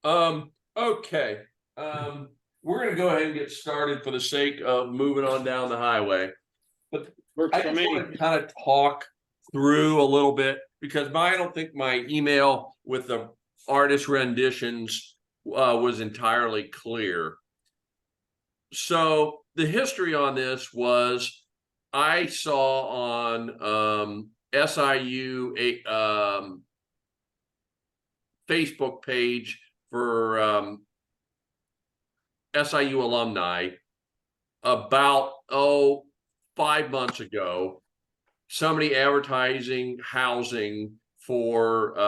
Okay. We're gonna go ahead and get started for the sake of moving on down the highway. But Works I for just me. want to kind of talk through a little bit because I don't think my email with the artist renditions was entirely clear. So the history on this was I saw on SIU Facebook page for SIU alumni about 5 months ago, somebody advertising housing for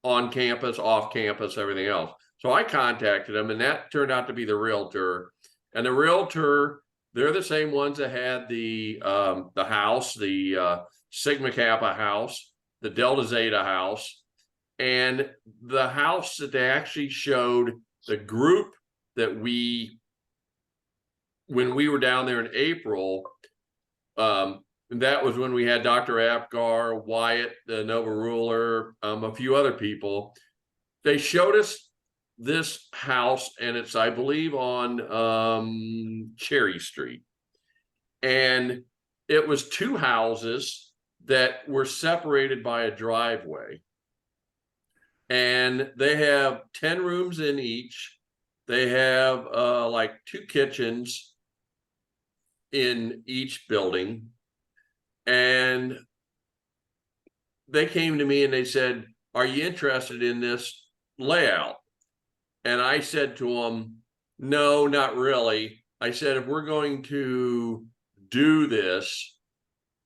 on campus, off campus, everything else. So I contacted them, and that turned out to be the realtor. And the realtor, they're the same ones that had the house, the Sigma Kappa house, the Delta Zeta house, and the house that they actually showed the group that when we were down there in April, that was when we had Dr. Apgar, Wyatt, the Nova Ruler, a few other people. They showed us this house, and it's, I believe, on Cherry Street. And it was two houses that were separated by a driveway. And they have 10 rooms in each. They have like 2 kitchens in each building. And they came to me and they said, "Are you interested in this layout?" And I said to them, "No, not really." I said, "If we're going to do this,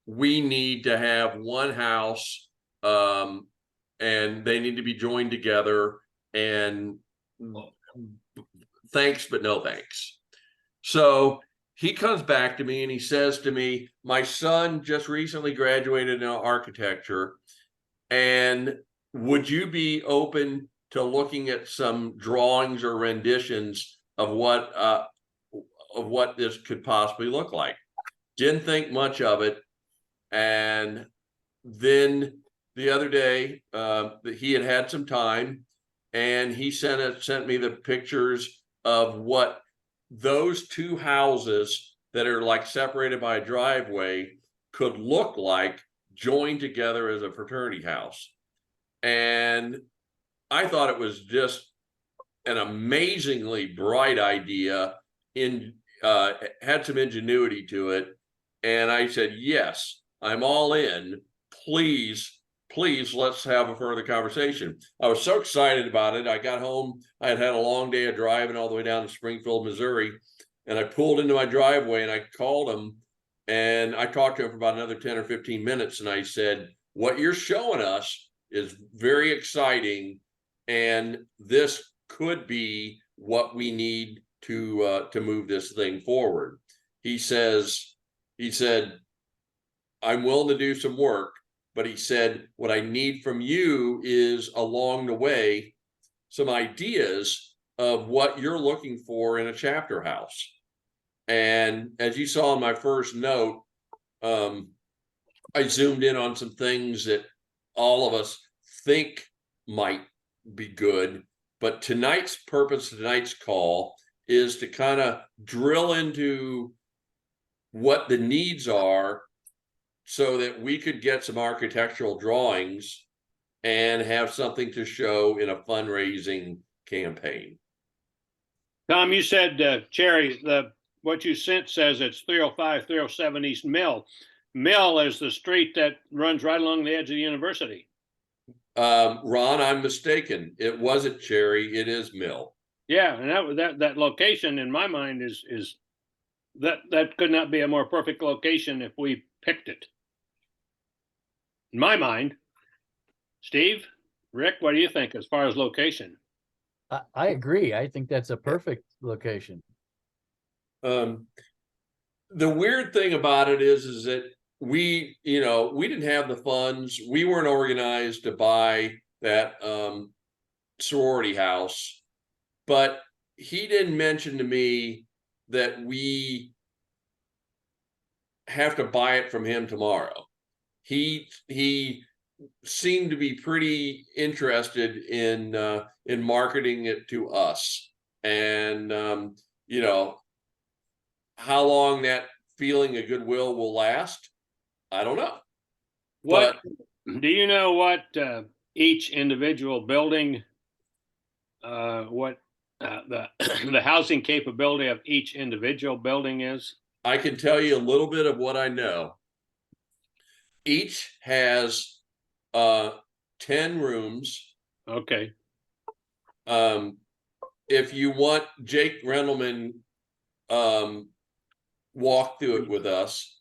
we need to have one house, and they need to be joined together, and thanks, but no thanks." So he comes back to me and he says to me, "My son just recently graduated in architecture, and would you be open to looking at some drawings or renditions of what this could possibly look like?" Didn't think much of it. And then the other day, he had some time, and he sent me the pictures of what those two houses that are like separated by a driveway could look like joined together as a fraternity house. And I thought it was just an amazingly bright idea, had some ingenuity to it. And I said, "Yes, I'm all in. Please, please, let's have a further conversation." I was so excited about it. I got home. I had a long day of driving all the way down to Springfield, Missouri. And I pulled into my driveway and I called him, and I talked to him for about another 10 or 15 minutes. And I said, "What you're showing us is very exciting. And this could be what we need to move this thing forward." He said, "I'm willing to do some work," but he said, "What I need from you is along the way some ideas of what you're looking for in a chapter house." And as you saw in my first note, I zoomed in on some things that all of us think might be good. But tonight's call is to kind of drill into what the needs are so that we could get some architectural drawings and have something to show in a fundraising campaign. Tom, you said Cherry, what you sent says it's 305, 307 East Mill. Mill is the street that runs right along the edge of the university. Ron, I'm mistaken. It wasn't Cherry. It is Mill. Yeah, and that location in my mind is that could not be a more perfect location if we picked it. In my mind. Steve, Rick, what do you think as far as location? I agree. I think that's a perfect location. The weird thing about it is that we didn't have the funds. We weren't organized to buy that sorority house, but he didn't mention to me that we have to buy it from him tomorrow. He seem to be pretty interested in marketing it to us. And you know, how long that feeling of goodwill will last, I don't know. What, do you know what, each individual building, what, the, the housing capability of each individual building is? I can tell you a little bit of what I know. Each has 10 rooms. Okay, If you want Jake Rendelman walk through it with us.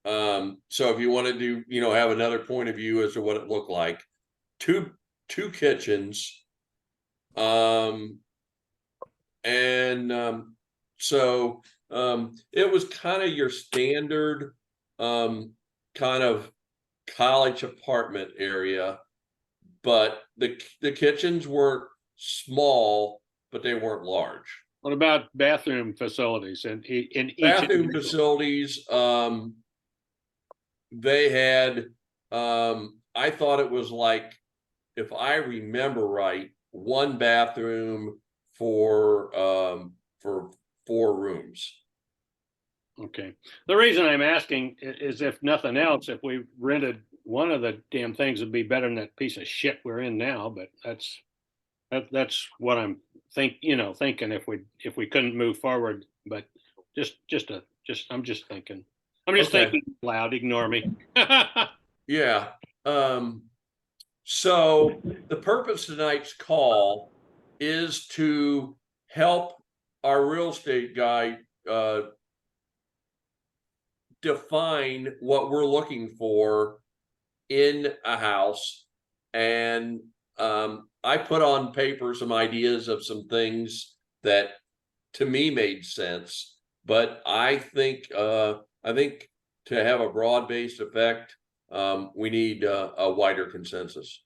So if you want to do, you know, have another point of view as to what it looked like, two kitchens. And so it was kind of your standard kind of college apartment area, but the kitchens were small, but they weren't large. what about bathroom facilities in each? Bathroom individual? facilities, they had, I thought it was like, if I remember right, one bathroom for 4 rooms. Okay. The reason I'm asking is if nothing else, if we rented one of the damn things, would be better than that piece of shit we're in now, but that's what I'm thinking if we couldn't move forward, but I'm just thinking. I'm just Okay. thinking loud, ignore me. Yeah. So the purpose of tonight's call is to help our real estate guy define what we're looking for in a house. And I put on paper some ideas of some things that to me made sense, but I think to have a broad-based effect, we need a wider consensus.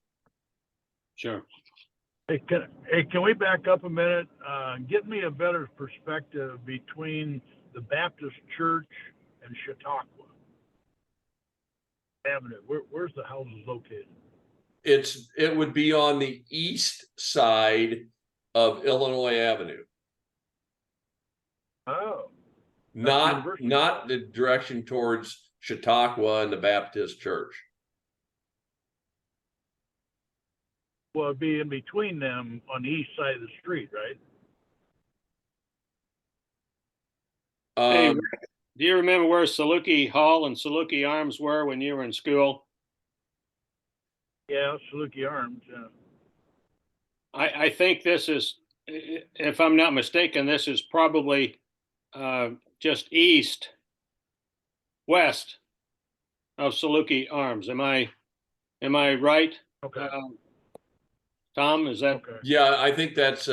Sure. Hey, can we back up a minute? Get me a better perspective between the Baptist Church and Chautauqua Avenue. Where's the houses located? It would be on the east side of Illinois Avenue, Oh, not University the direction towards Chautauqua and the Baptist Church. well, it'd be in between them on the east side of the street, right? Hey, Um, do you remember where Saluki Hall and Saluki Arms were when you were in school? Yeah, Saluki Arms. Yeah. I think this is, if I'm not mistaken, this is probably just west of Saluki Arms. Am I right? Okay. Tom, is that? Okay. yeah, I think that's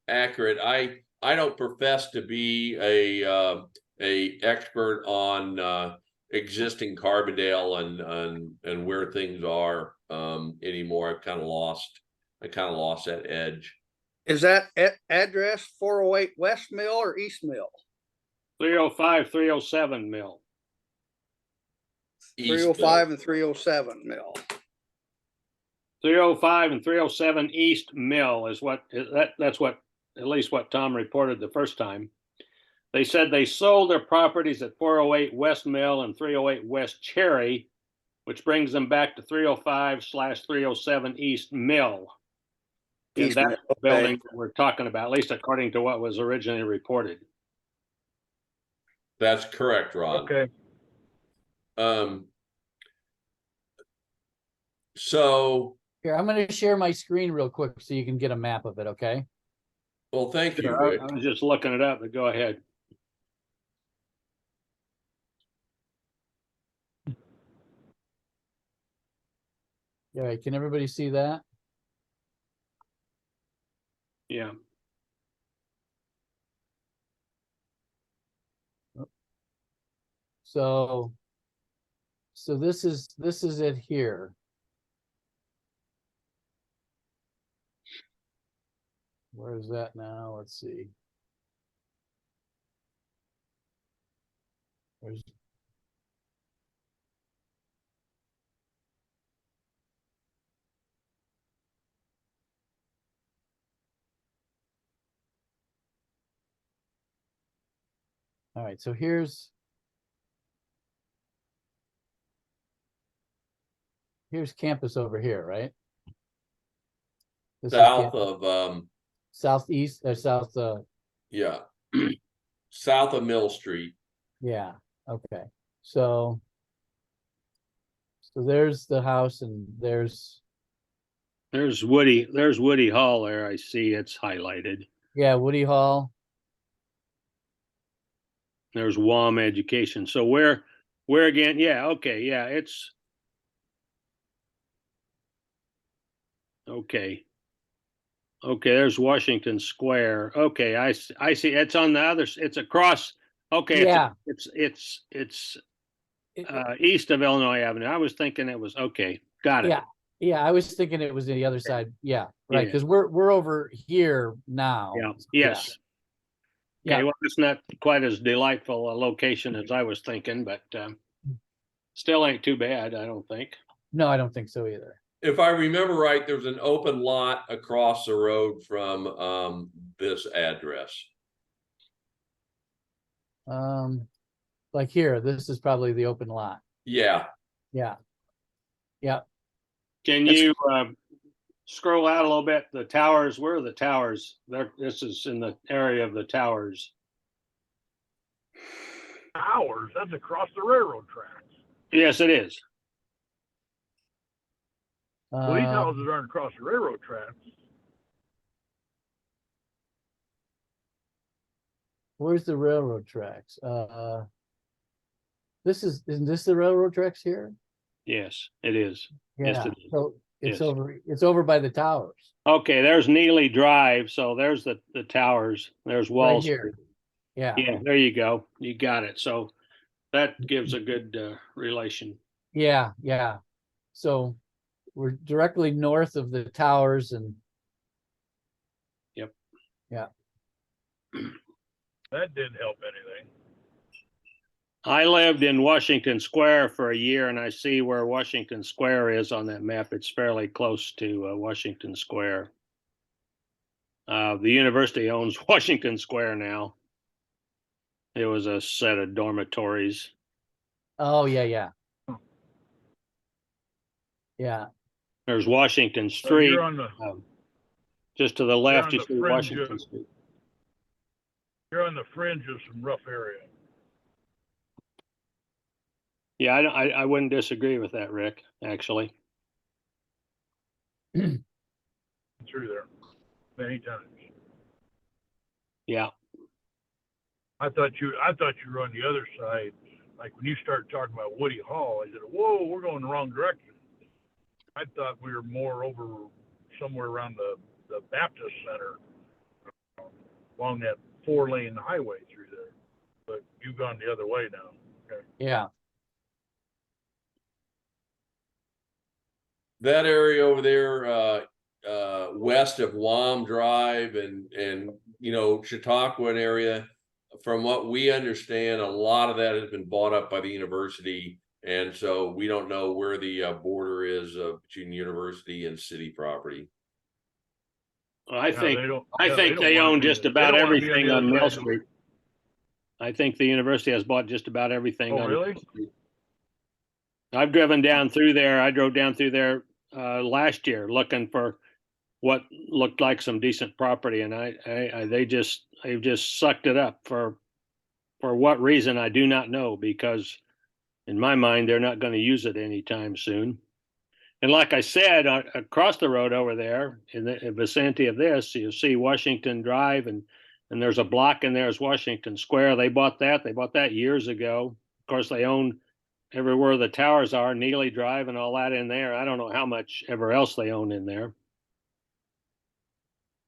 accurate. I don't profess to be a expert on existing Carbondale and where things are anymore. I kind of lost that edge. Is that address 408 West Mill or East Mill? 305, 307 Mill. East 305 and 307 Mill. 305 and 307 East Mill is that's what, at least what Tom reported the first time. They said they sold their properties at 408 West Mill and 308 West Cherry, which brings them back to 305/307 East Mill. And East that's Mill, the okay. building that we're talking about, at least according to what was originally reported. That's correct, Ron. Okay. So, Here, I'm gonna share my screen real quick so you can get a map of it, okay? well, thank you, I Rick. was just looking it up, but go ahead. All right, can everybody see that? Yeah. So this is it here. Where is that now? Let's see. Where's All right, so here's campus over here, right? This is South campus. of, Southeast or south, yeah, south of Mill Street. yeah, okay. So there's the house and there's, There's Woody Hall there. I see it's highlighted. yeah, Woody Hall. There's WAM Education. So where again? Yeah, okay, yeah, it's okay. Okay, there's Washington Square. Okay, I see. It's on the other. It's across. Okay, Yeah. it's It- east of Illinois Avenue. I was thinking it was okay. Got it. Yeah, yeah, I was thinking it was the other side. Yeah, right, Yeah. because we're over here now. Yeah. Yeah. Yes. Yeah. Okay. Well, it's not quite as delightful a location as I was thinking, but still ain't too bad. I don't think. No, I don't think so either. If I remember right, there's an open lot across the road from this address. Like here, this is probably the open lot. Yeah, Yeah. Yeah. Can you scroll out a little bit? The towers. Where are the towers? There. This is in the area of the towers. Hours, that's across the railroad tracks. Yes, it is. Well, these Um, houses aren't across the railroad tracks. Where's the railroad tracks? Isn't this the railroad tracks here? Yes, it is. Yes, Yeah, it is. so Yes. it's over by the towers, Okay, there's Neely Drive. So there's the towers. There's Wall right Street. here. Yeah, Yeah, there you go. You got it. So that gives a good relation. yeah, yeah. So we're directly north of the towers and Yep. Yeah. That didn't help anything. I lived in Washington Square for a year, and I see where Washington Square is on that map. It's fairly close to Washington Square. The university owns Washington Square now. It was a set of dormitories. Oh, yeah, yeah. Yeah, There's Washington So Street. you're on the Just to the left, on you the see fringe Washington of- Street. you're on the fringe of some rough area. Yeah, I wouldn't disagree with that, Rick, actually. Through there many times. Yeah. I thought you were on the other side. Like when you started talking about Woody Hall, I said, "Whoa, we're going the wrong direction." I thought we were more over somewhere around the Baptist Center, along that 4-lane highway through there. But you've gone the other way now. Okay. yeah. that area over there, west of Wam Drive and Chautauqua area. From what we understand, a lot of that has been bought up by the university, and so we don't know where the border is between university and city property. I Yeah, think they don't- I yeah, think don't they wanna own be- just they about don't wanna be everything the on other Mill side of Street. I think the university has bought just about everything. Oh, on really? Mill Street. I've driven down through there. I drove down through there last year looking for what looked like some decent property, and they've just sucked it up for what reason I do not know, because in my mind they're not going to use it anytime soon. And like I said, across the road over there in the vicinity of this, you see Washington Drive, and there's a block in there is Washington Square. They bought that years ago. Of course, they own everywhere the towers are, Neely Drive and all that in there. I don't know how much ever else they own in there.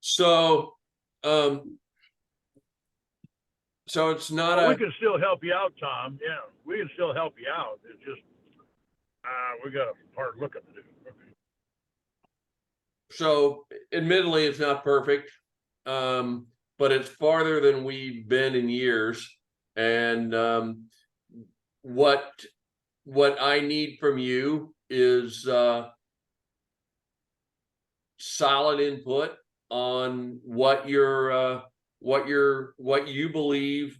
So, so it's not We a, can still help you out, Tom. Yeah, we can still help you out. It's just we got a hard looking to do. Okay. so admittedly, it's not perfect. But it's farther than we've been in years. And what I need from you is solid input on what you believe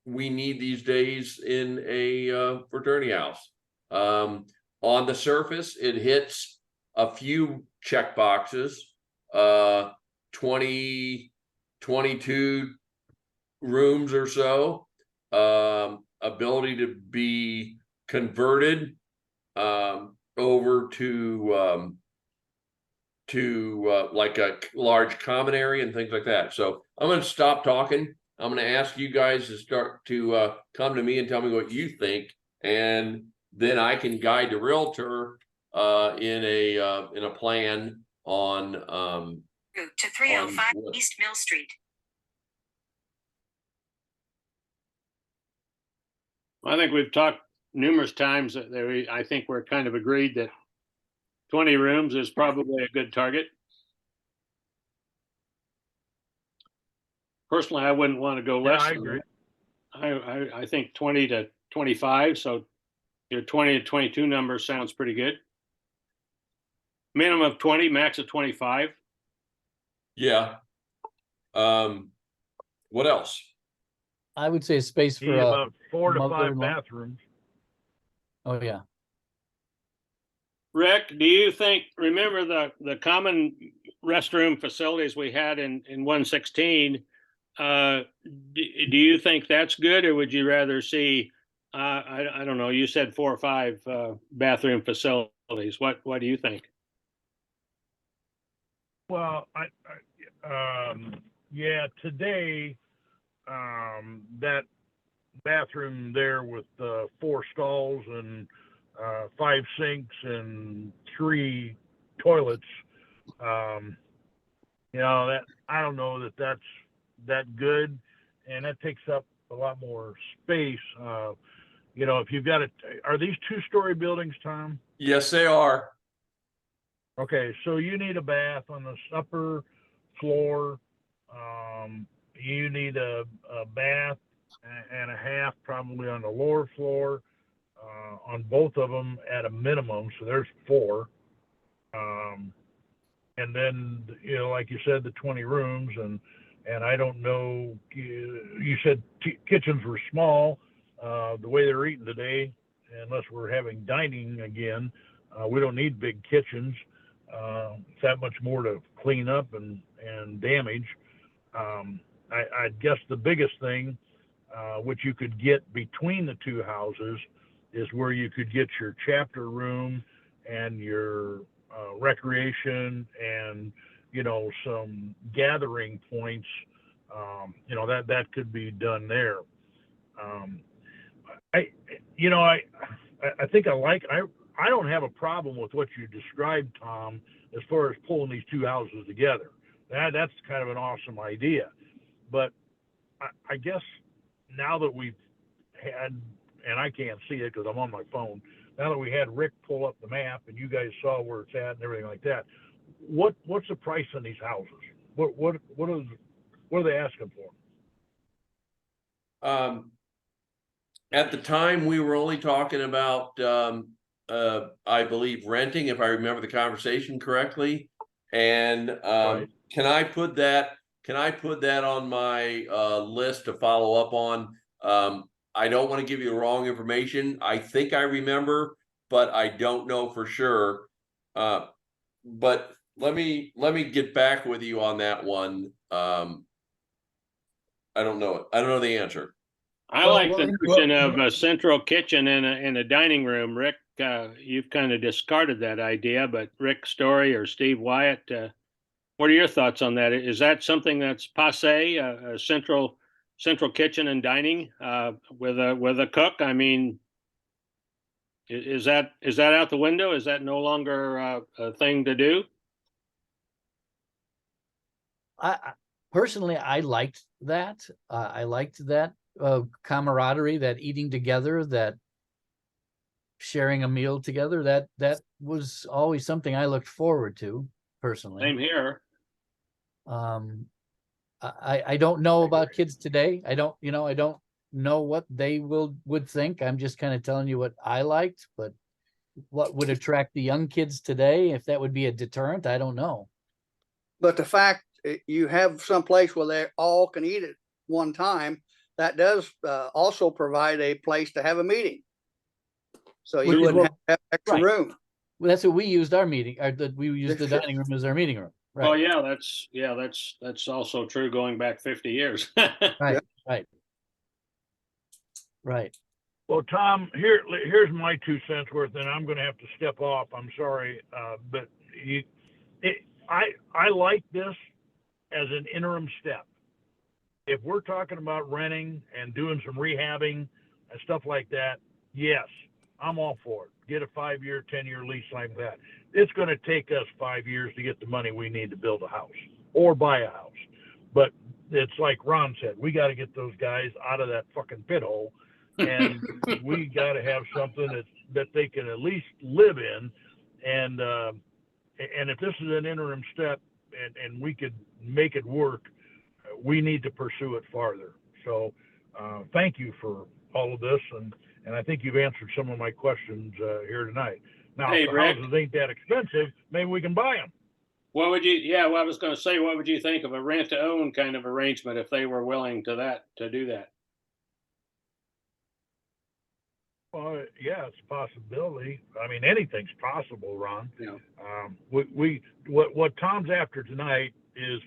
we need these days in a fraternity house. On the surface, it hits a few check boxes, 20, 22 rooms or so, ability to be converted over to like a large common area and things like that. So I'm going to stop talking. I'm going to ask you guys to start to come to me and tell me what you think, and then I can guide the realtor in a plan on Go to 305 what- East Mill Street. I think we've talked numerous times that I think we're kind of agreed that 20 rooms is probably a good target. Personally, I wouldn't want to go Yeah, less. I than agree. that. I think 20 to 25. So your 20 to 22 number sounds pretty good. Minimum of 20, max of 25. yeah. What else? I would say a space for Need a, about 4 to 5 mother-in-law. bathrooms. oh yeah. Rick, do you think, remember the common restroom facilities we had in 116? Do you think that's good, or would you rather see, I don't know, you said 4 or 5 bathroom facilities. What do you think? Well, yeah, today, that bathroom there with 4 stalls and 5 sinks and 3 toilets, you know, that I don't know that that's that good, and that takes up a lot more space. You know, if you've got are these 2-story buildings, Tom? Yes, they are. Okay, so you need a bath on the upper floor. You need a bath and a half probably on the lower floor, on both of them at a minimum. So there's 4. And then, you know, like you said, the 20 rooms, and I don't know, you said kitchens were small. The way they're eating today, unless we're having dining again, we don't need big kitchens. It's that much more to clean up and damage. I guess the biggest thing, which you could get between the 2 houses, is where you could get your chapter room and your recreation and, you know, some gathering points. You know, that could be done there. I think I don't have a problem with what you described, Tom, as far as pulling these 2 houses together. That's kind of an awesome idea. But I guess now that we've had, and I can't see it because I'm on my phone, now that we had Rick pull up the map and you guys saw where it's at and everything like that, what's the price on these houses? What are they asking for? At the time, we were only talking about, I believe, renting, if I remember the conversation correctly. And Right. can I put that on my list to follow up on? I don't want to give you the wrong information. I think I remember, but I don't know for sure. But let me get back with you on that one. I don't know it. I don't know the answer. I like the notion of a central kitchen and a dining room. Rick, you've kind of discarded that idea, but Rick Story or Steve Wyatt, what are your thoughts on that? Is that something that's passe, a central kitchen and dining with a cook? I mean, is that out the window? Is that no longer a thing to do? I personally, I liked that. I liked that camaraderie, that eating together, that sharing a meal together. That was always something I looked forward to personally. Same here. I don't know about kids today. I don't know what they would think. I'm just kind of telling you what I liked, but what would attract the young kids today, if that would be a deterrent, I don't know. But the fact you have some place where they all can eat at one time, that does also provide a place to have a meeting. So Which you is wouldn't what- have extra right. room. Well, that's what we used our meeting, we used the Sure. dining room as our meeting room, Oh, right? yeah, that's also true going back 50 years. Right, right. Right. Well, Tom, here's my 2 cents worth, and I'm gonna have to step off. I'm sorry, but I like this as an interim step. If we're talking about renting and doing some rehabbing and stuff like that, yes, I'm all for it. Get a 5-year, 10-year lease like that. It's gonna take us 5 years to get the money we need to build a house or buy a house. But it's like Ron said, we gotta get those guys out of that fucking pit hole. And we gotta have something that they can at least live in. And if this is an interim step and we could make it work, we need to pursue it farther. So thank you for all of this, and I think you've answered some of my questions here tonight. Now, Hey, if the Rick. houses ain't that expensive, maybe we can buy them. What would you, yeah, well, I was gonna say, what would you think of a rent to own kind of arrangement if they were willing to do that? Well, yeah, it's a possibility. I mean, anything's possible, Ron. Yeah. What Tom's after tonight is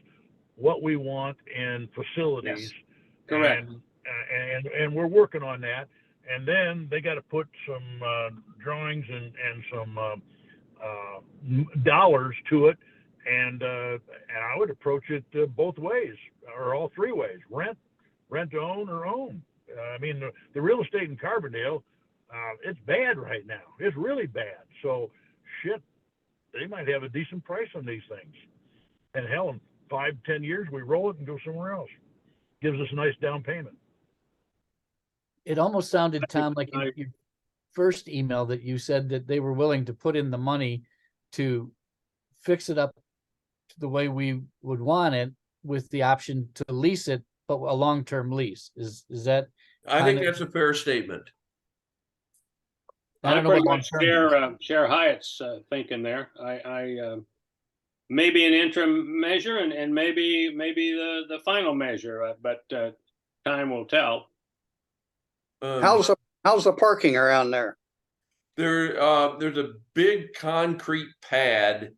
what we want in facilities. Correct. And we're working on that. And then they got to put some drawings and some dollars to it. And I would approach it both ways, or all 3 ways: rent to own, or own. I mean, the real estate in Carbondale, it's bad right now. It's really bad. So shit, they might have a decent price on these things. And hell, in 5-10 years, we roll it and go somewhere else. Gives us a nice down payment. It almost sounded, Tom, like I- your first email that you said that they were willing to put in the money to fix it up to the way we would want it, with the option to lease it, but a long-term lease. Is that, I think Kind of- that's a fair statement. I don't know pretty what much long-term is. share Hyatt's thinking there. I maybe an interim measure and maybe the final measure, but time will tell. How's the parking around there? There's a big concrete pad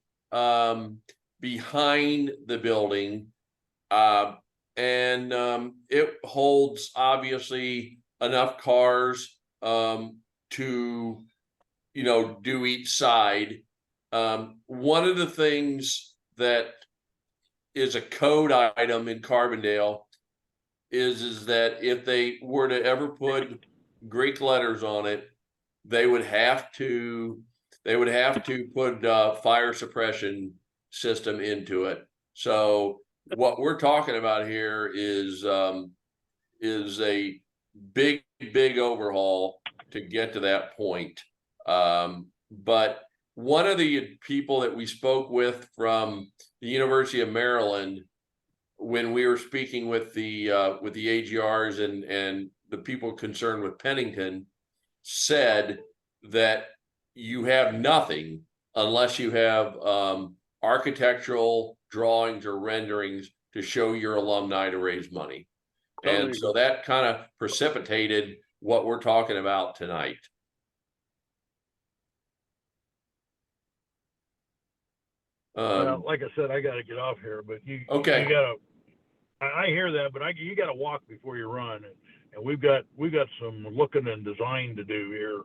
behind the building. And it holds obviously enough cars to, do each side. One of the things that is a code item in Carbondale is that if they were to ever put Greek letters on it, they would have to put fire suppression system into it. So what we're talking about here is a big overhaul to get to that point. But one of the people that we spoke with from the University of Maryland, when we were speaking with the AGRs and the people concerned with Pennington, said that you have nothing unless you have architectural drawings or renderings to show your alumni to raise money. Totally And so that kind of precipitated what we're talking about tonight. Well, like I said, I got to get off here, but Okay. you gotta. I hear that, but you got to walk before you run, and we've got some looking and design to do here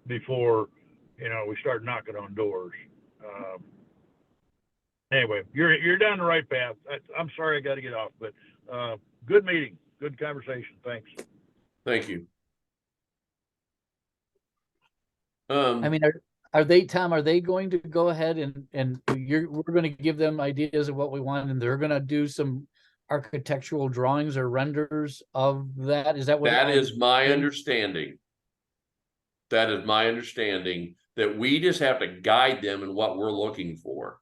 before we start knocking on doors. Anyway, you're down the right path. I'm sorry I got to get off, but good meeting, good conversation. Thanks. Thank you. I mean, are they, Tom, are they going to go ahead and we're going to give them ideas of what we want, and they're going to do some architectural drawings or renders of that? Is that what? that is my Yeah. understanding. That is my understanding, that we just have to guide them in what we're looking for.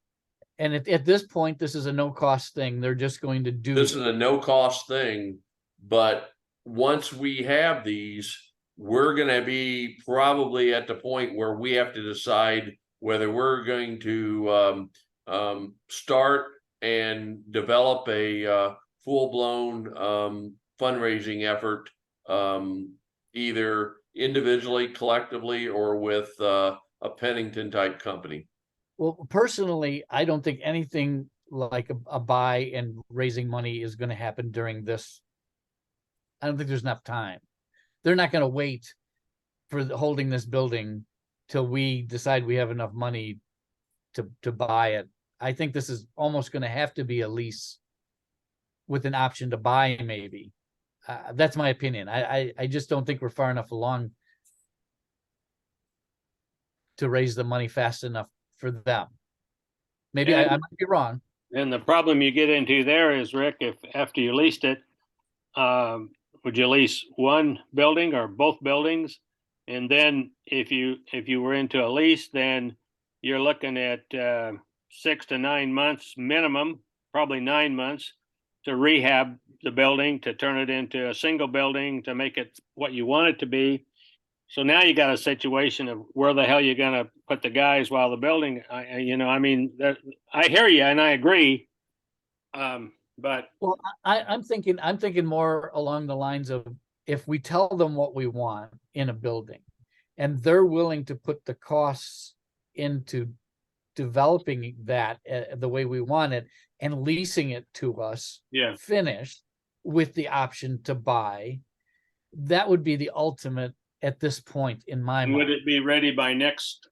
And at this point, this is a no-cost thing. They're just going to do. This is a no-cost thing, but once we have these, we're going to be probably at the point where we have to decide whether we're going to start and develop a full-blown fundraising effort, either individually, collectively, or with a Pennington type company. Well, personally, I don't think anything like a buy and raising money is gonna happen during this. I don't think there's enough time. They're not gonna wait for holding this building till we decide we have enough money to buy it. I think this is almost gonna have to be a lease with an option to buy, maybe. That's my opinion. I just don't think we're far enough along to raise the money fast enough for them. Maybe I And- might be wrong. And the problem you get into there is, Rick, if after you leased it, would you lease one building or both buildings? And then if you were into a lease, then you're looking at 6 to 9 months minimum, probably 9 months, to rehab the building, to turn it into a single building, to make it what you want it to be. So now you got a situation of where the hell you're gonna put the guys while the building, I hear you and I agree. But Well, I'm thinking more along the lines of, if we tell them what we want in a building and they're willing to put the costs into developing that the way we want it and leasing it to us yeah, finished with the option to buy, that would be the ultimate at this point in my would mind. it be ready by next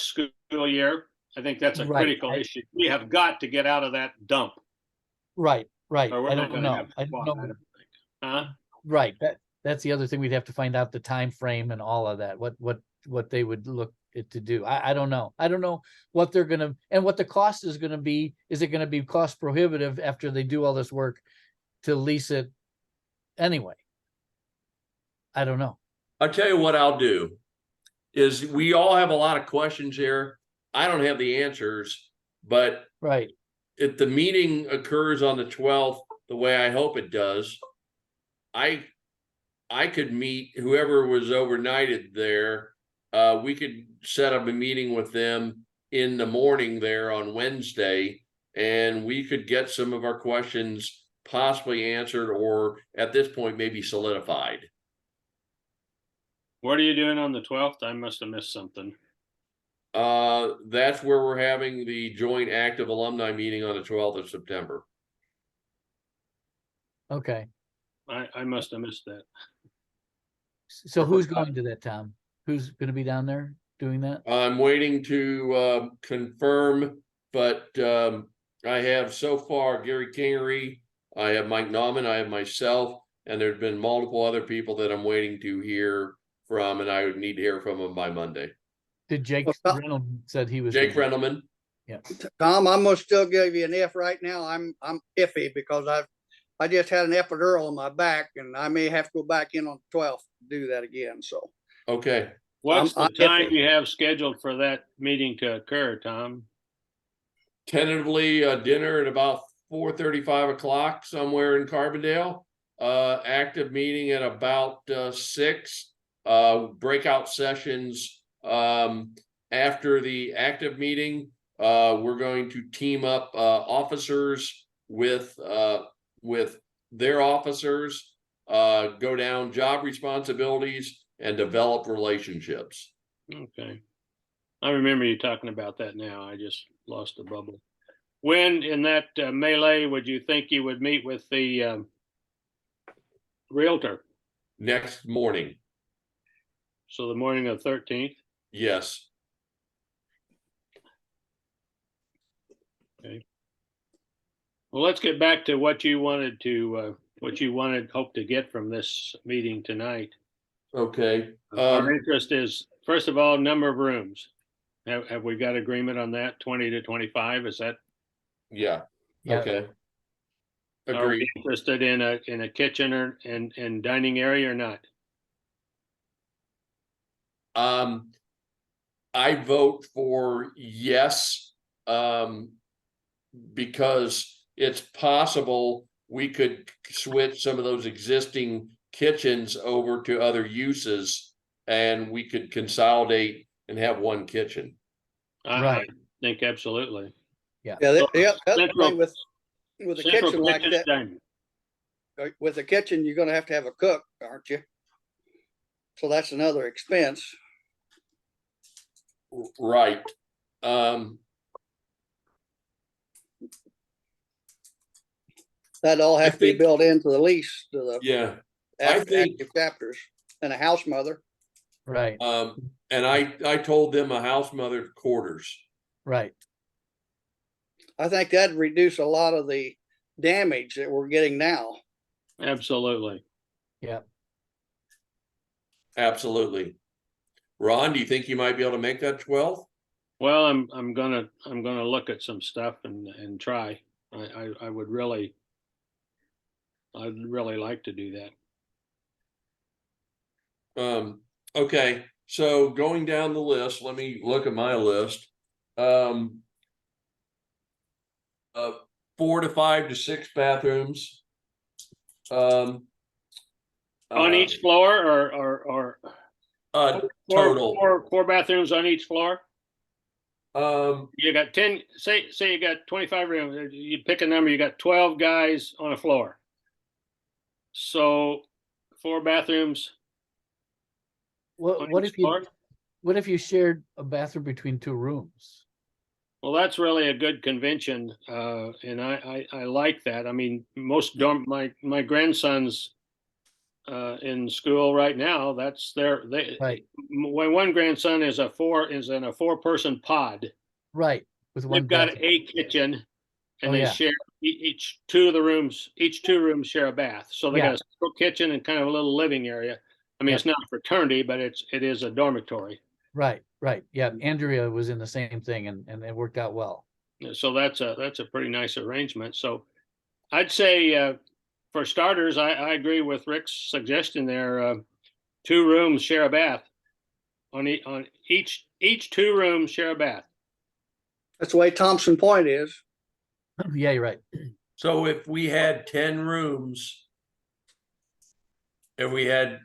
school year? I think that's a Right, critical issue. We have got to get out of that dump. Right. Or we're I not don't gonna know. have I don't fun, know. I don't think. Huh? Right, that's the other thing. We'd have to find out the time frame and all of that, what they would look it to do. I don't know. I don't know what they're gonna, and what the cost is gonna be. Is it gonna be cost prohibitive after they do all this work to lease it anyway? I don't know. I'll tell you what I'll do is, we all have a lot of questions here. I don't have the answers, but Right, if the meeting occurs on the 12th, the way I hope it does, I could meet whoever was overnighted there. We could set up a meeting with them in the morning there on Wednesday, and we could get some of our questions possibly answered, or at this point, maybe solidified. What are you doing on the 12th? I must have missed something. That's where we're having the joint active alumni meeting on the 12th of September. okay. I must have missed that. So who's going to that, Tom? Who's gonna be down there doing that? I'm waiting to confirm, but I have so far Gary Kingery, I have Mike Nauman, I have myself, and there's been multiple other people that I'm waiting to hear from, and I would need to hear from them by Monday. Did Jake Well, Reynolds said he was? Jake gonna- Rendelman, Tom, I'm gonna still give you an F right now. I'm iffy because I just had an epidural on my back and I may have to go back in on the 12th to do that again, so. What's I'm the time you have scheduled for that meeting to occur, Tom? tentatively dinner at about 4:30, 5 o'clock somewhere in Carbondale. Active meeting at about 6. Breakout sessions after the active meeting. We're going to team up officers with their officers, go down job responsibilities and develop relationships. Okay. I remember you talking about that now. I just lost the bubble. When in that melee would you think you would meet with the realtor? Next morning, So the morning of 13th? yes. Well, let's get back to what you wanted hope to get from this meeting tonight. Okay. Our interest is, first of all, number of rooms. Have we got agreement on that? 20 to 25? Is that? Yeah. Yeah. Okay. Are we Agreed. interested in a kitchen or and dining area or not? I vote for yes, because it's possible we could switch some of those existing kitchens over to other uses, and we could consolidate and have one kitchen. I Right. think absolutely. Yeah, the other Central- thing with a Central kitchen like kitchen that, dining. with the kitchen, you're gonna have to have a cook, aren't you? So that's another expense. Right. Um, That'd all I have to be think- built into the lease to the yeah, I think- active chapters, and a house mother. Right, and I told them a house mother quarters. right. I think that'd reduce a lot of the damage that we're getting now. Absolutely. Yeah. Absolutely. Ron, do you think you might be able to make that 12? Well, I'm gonna look at some stuff and try. I would really, I'd really like to do that. Okay, so going down the list, let me look at my list. 4 to 5 to 6 bathrooms. On uh, each floor or total. four bathrooms on each floor? Um, You got 10, say you got 25 rooms, you pick a number, you got 12 guys on a floor. So 4 bathrooms on What each if you, floor? what if you shared a bathroom between 2 rooms? Well, that's really a good convention, and I like that. I mean, most my grandsons in school right now, that's Right, my one grandson is in a 4-person pod. right, with one They've got bathroom. a kitchen, and Oh, they yeah. share each 2 of the rooms. Each 2 rooms share a bath, so they Yeah. got a central kitchen and kind of a little living area. I mean, Yep. it's not a fraternity, but it is a dormitory. Right, right. Yeah, Andrea was in the same thing and it worked out well. So that's a pretty nice arrangement. So I'd say for starters, I agree with Rick's suggestion there. 2 rooms share a bath. On each 2 rooms share a bath. That's the way Thompson Point is. Yeah, you're right. so if we had 10 rooms, if we had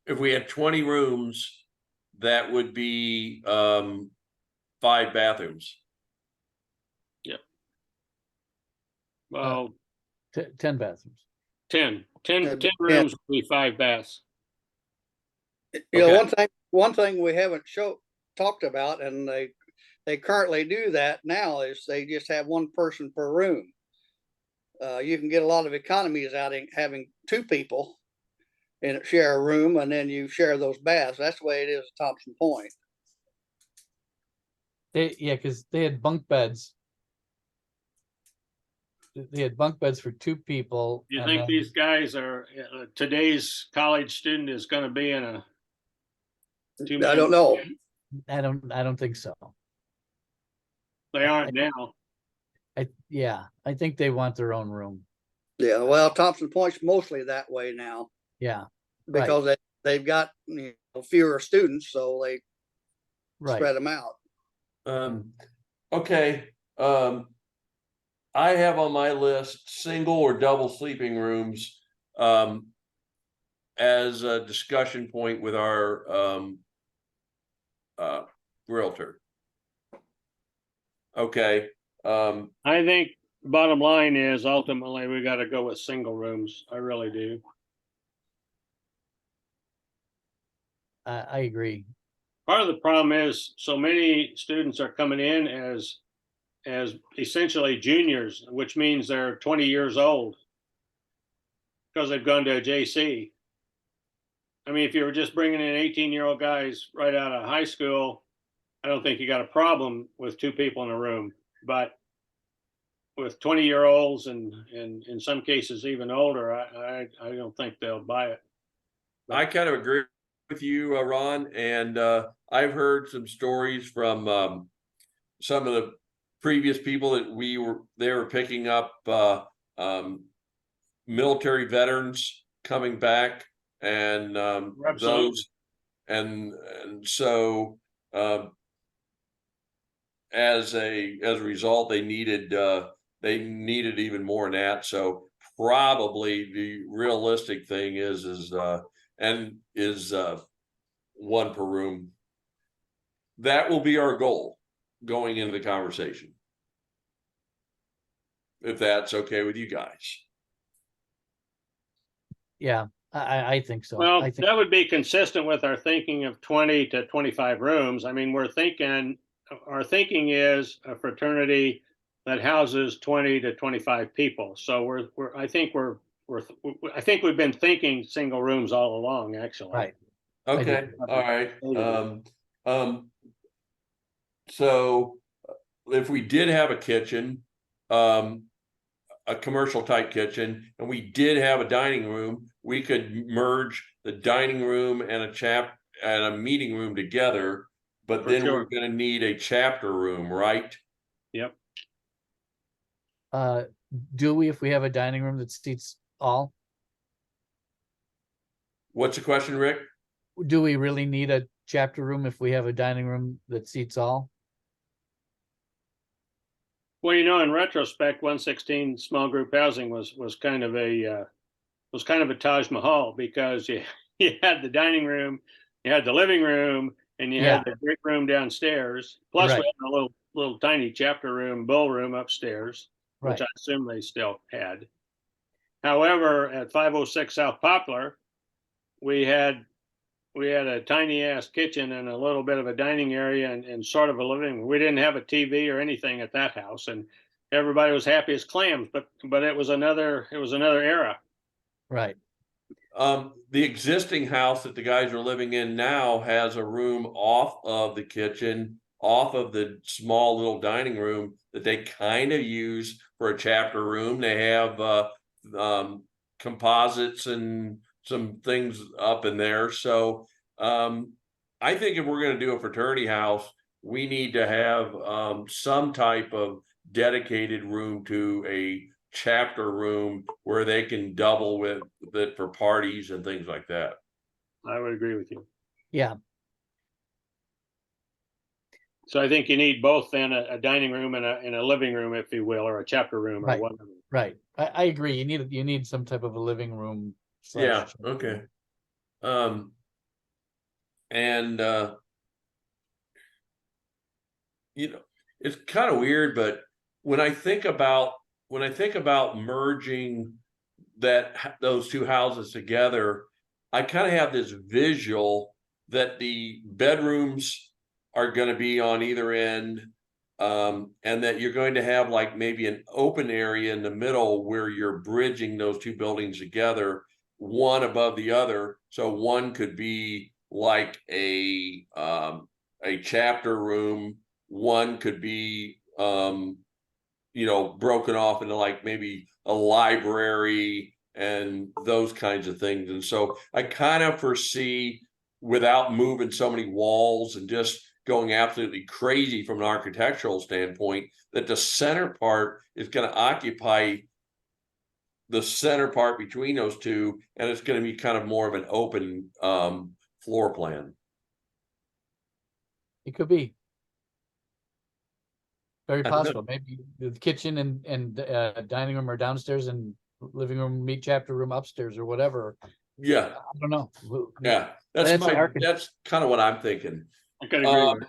20 rooms, that would be 5 bathrooms. Well, 10 bathrooms. 10 Yeah. rooms would be 5 baths. You know, Okay. one thing we haven't talked about, and they currently do that now, is they just have 1 person per room. You can get a lot of economies out in having 2 people and share a room, and then you share those baths. That's the way it is at Thompson Point. Yeah, because they had bunk beds. They had bunk beds for 2 people. You and think then- these guys are today's college student is going to be in a I don't know. I don't think so. They aren't now. I think they want their own room. Yeah, well, Thompson Point's mostly that way now Yeah, Right. because they've got fewer students, so they right. spread them out. Okay, I have on my list single or double sleeping rooms as a discussion point with our realtor. Okay, I think bottom line is ultimately we got to go with single rooms. I really do. I agree. Part of the problem is so many students are coming in as essentially juniors, which means they're 20 years old because they've gone to a JC. I mean, if you were just bringing in 18-year-old guys right out of high school, I don't think you got a problem with 2 people in a room. But with 20-year-olds and in some cases even older, I don't think they'll buy it. I kind of agree with you, Ron, and I've heard some stories from some of the previous people that they were picking up military veterans coming back and Absolutely. those and so as a result they needed even more than that. So probably the realistic thing is 1 per room. That will be our goal going into the conversation, if that's okay with you guys. Yeah, I think so. Well, I think, that would be consistent with our thinking of 20 to 25 rooms. I mean, our thinking is a fraternity that houses 20 to 25 people. So I think I think we've been thinking single rooms all along, actually. right, I do. Okay, all right. Maybe. So if we did have a kitchen, a commercial type kitchen, and we did have a dining room, we could merge the dining room and a meeting room together. But For then sure. we're gonna need a chapter room, right? Yep. Do we, if we have a dining room that seats all, What's the question, Rick? do we really need a chapter room if we have a dining room that seats all? Well, in retrospect, 116 small group housing was kind of a Taj Mahal, because you had the dining room, you had the living room, and you had the great room downstairs. Plus, Right. we had a little tiny chapter room, bull room upstairs, which Right. I assume they still had. However, at 506 South Poplar, we had a tiny ass kitchen and a little bit of a dining area and sort of a living room. We didn't have a TV or anything at that house, and everybody was happy as clams. But it was another era. Right. The existing house that the guys are living in now has a room off of the kitchen, off of the small little dining room that they kind of use for a chapter room. They have composites and some things up in there. So I think if we're going to do a fraternity house, we need to have some type of dedicated room to a chapter room where they can double with it for parties and things like that. I would agree with you. Yeah. So I think you need both then a dining room and a living room, if you will, or a chapter room or Right. whatever. Right. I agree. You need some type of a living room. Yeah, / okay. And it's kind of weird, but when I think about merging those two houses together, I kind of have this visual that the bedrooms are going to be on either end, and that you're going to have like maybe an open area in the middle where you're bridging those two buildings together, one above the other. So one could be like a chapter room, one could be broken off into like maybe a library and those kinds of things. And so I kind of foresee, without moving so many walls and just going absolutely crazy from an architectural standpoint, that the center part is going to occupy the center part between those two, and it's going to be kind of more of an open floor plan. It could be. Very I don't know. possible. Maybe the kitchen and dining room are downstairs and living room meet chapter room upstairs or whatever. Yeah, I don't know. yeah, That's an that's kind of what I'm thinking. I could agree.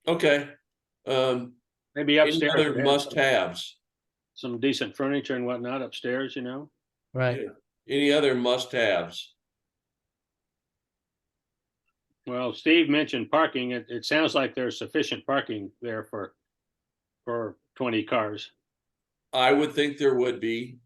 Okay. Maybe Any upstairs. other we have must-haves? some decent furniture and whatnot upstairs, Right. Yeah. Any other must-haves? Well, Steve mentioned parking. It sounds like there's sufficient parking there for 20 cars. I would think there would be.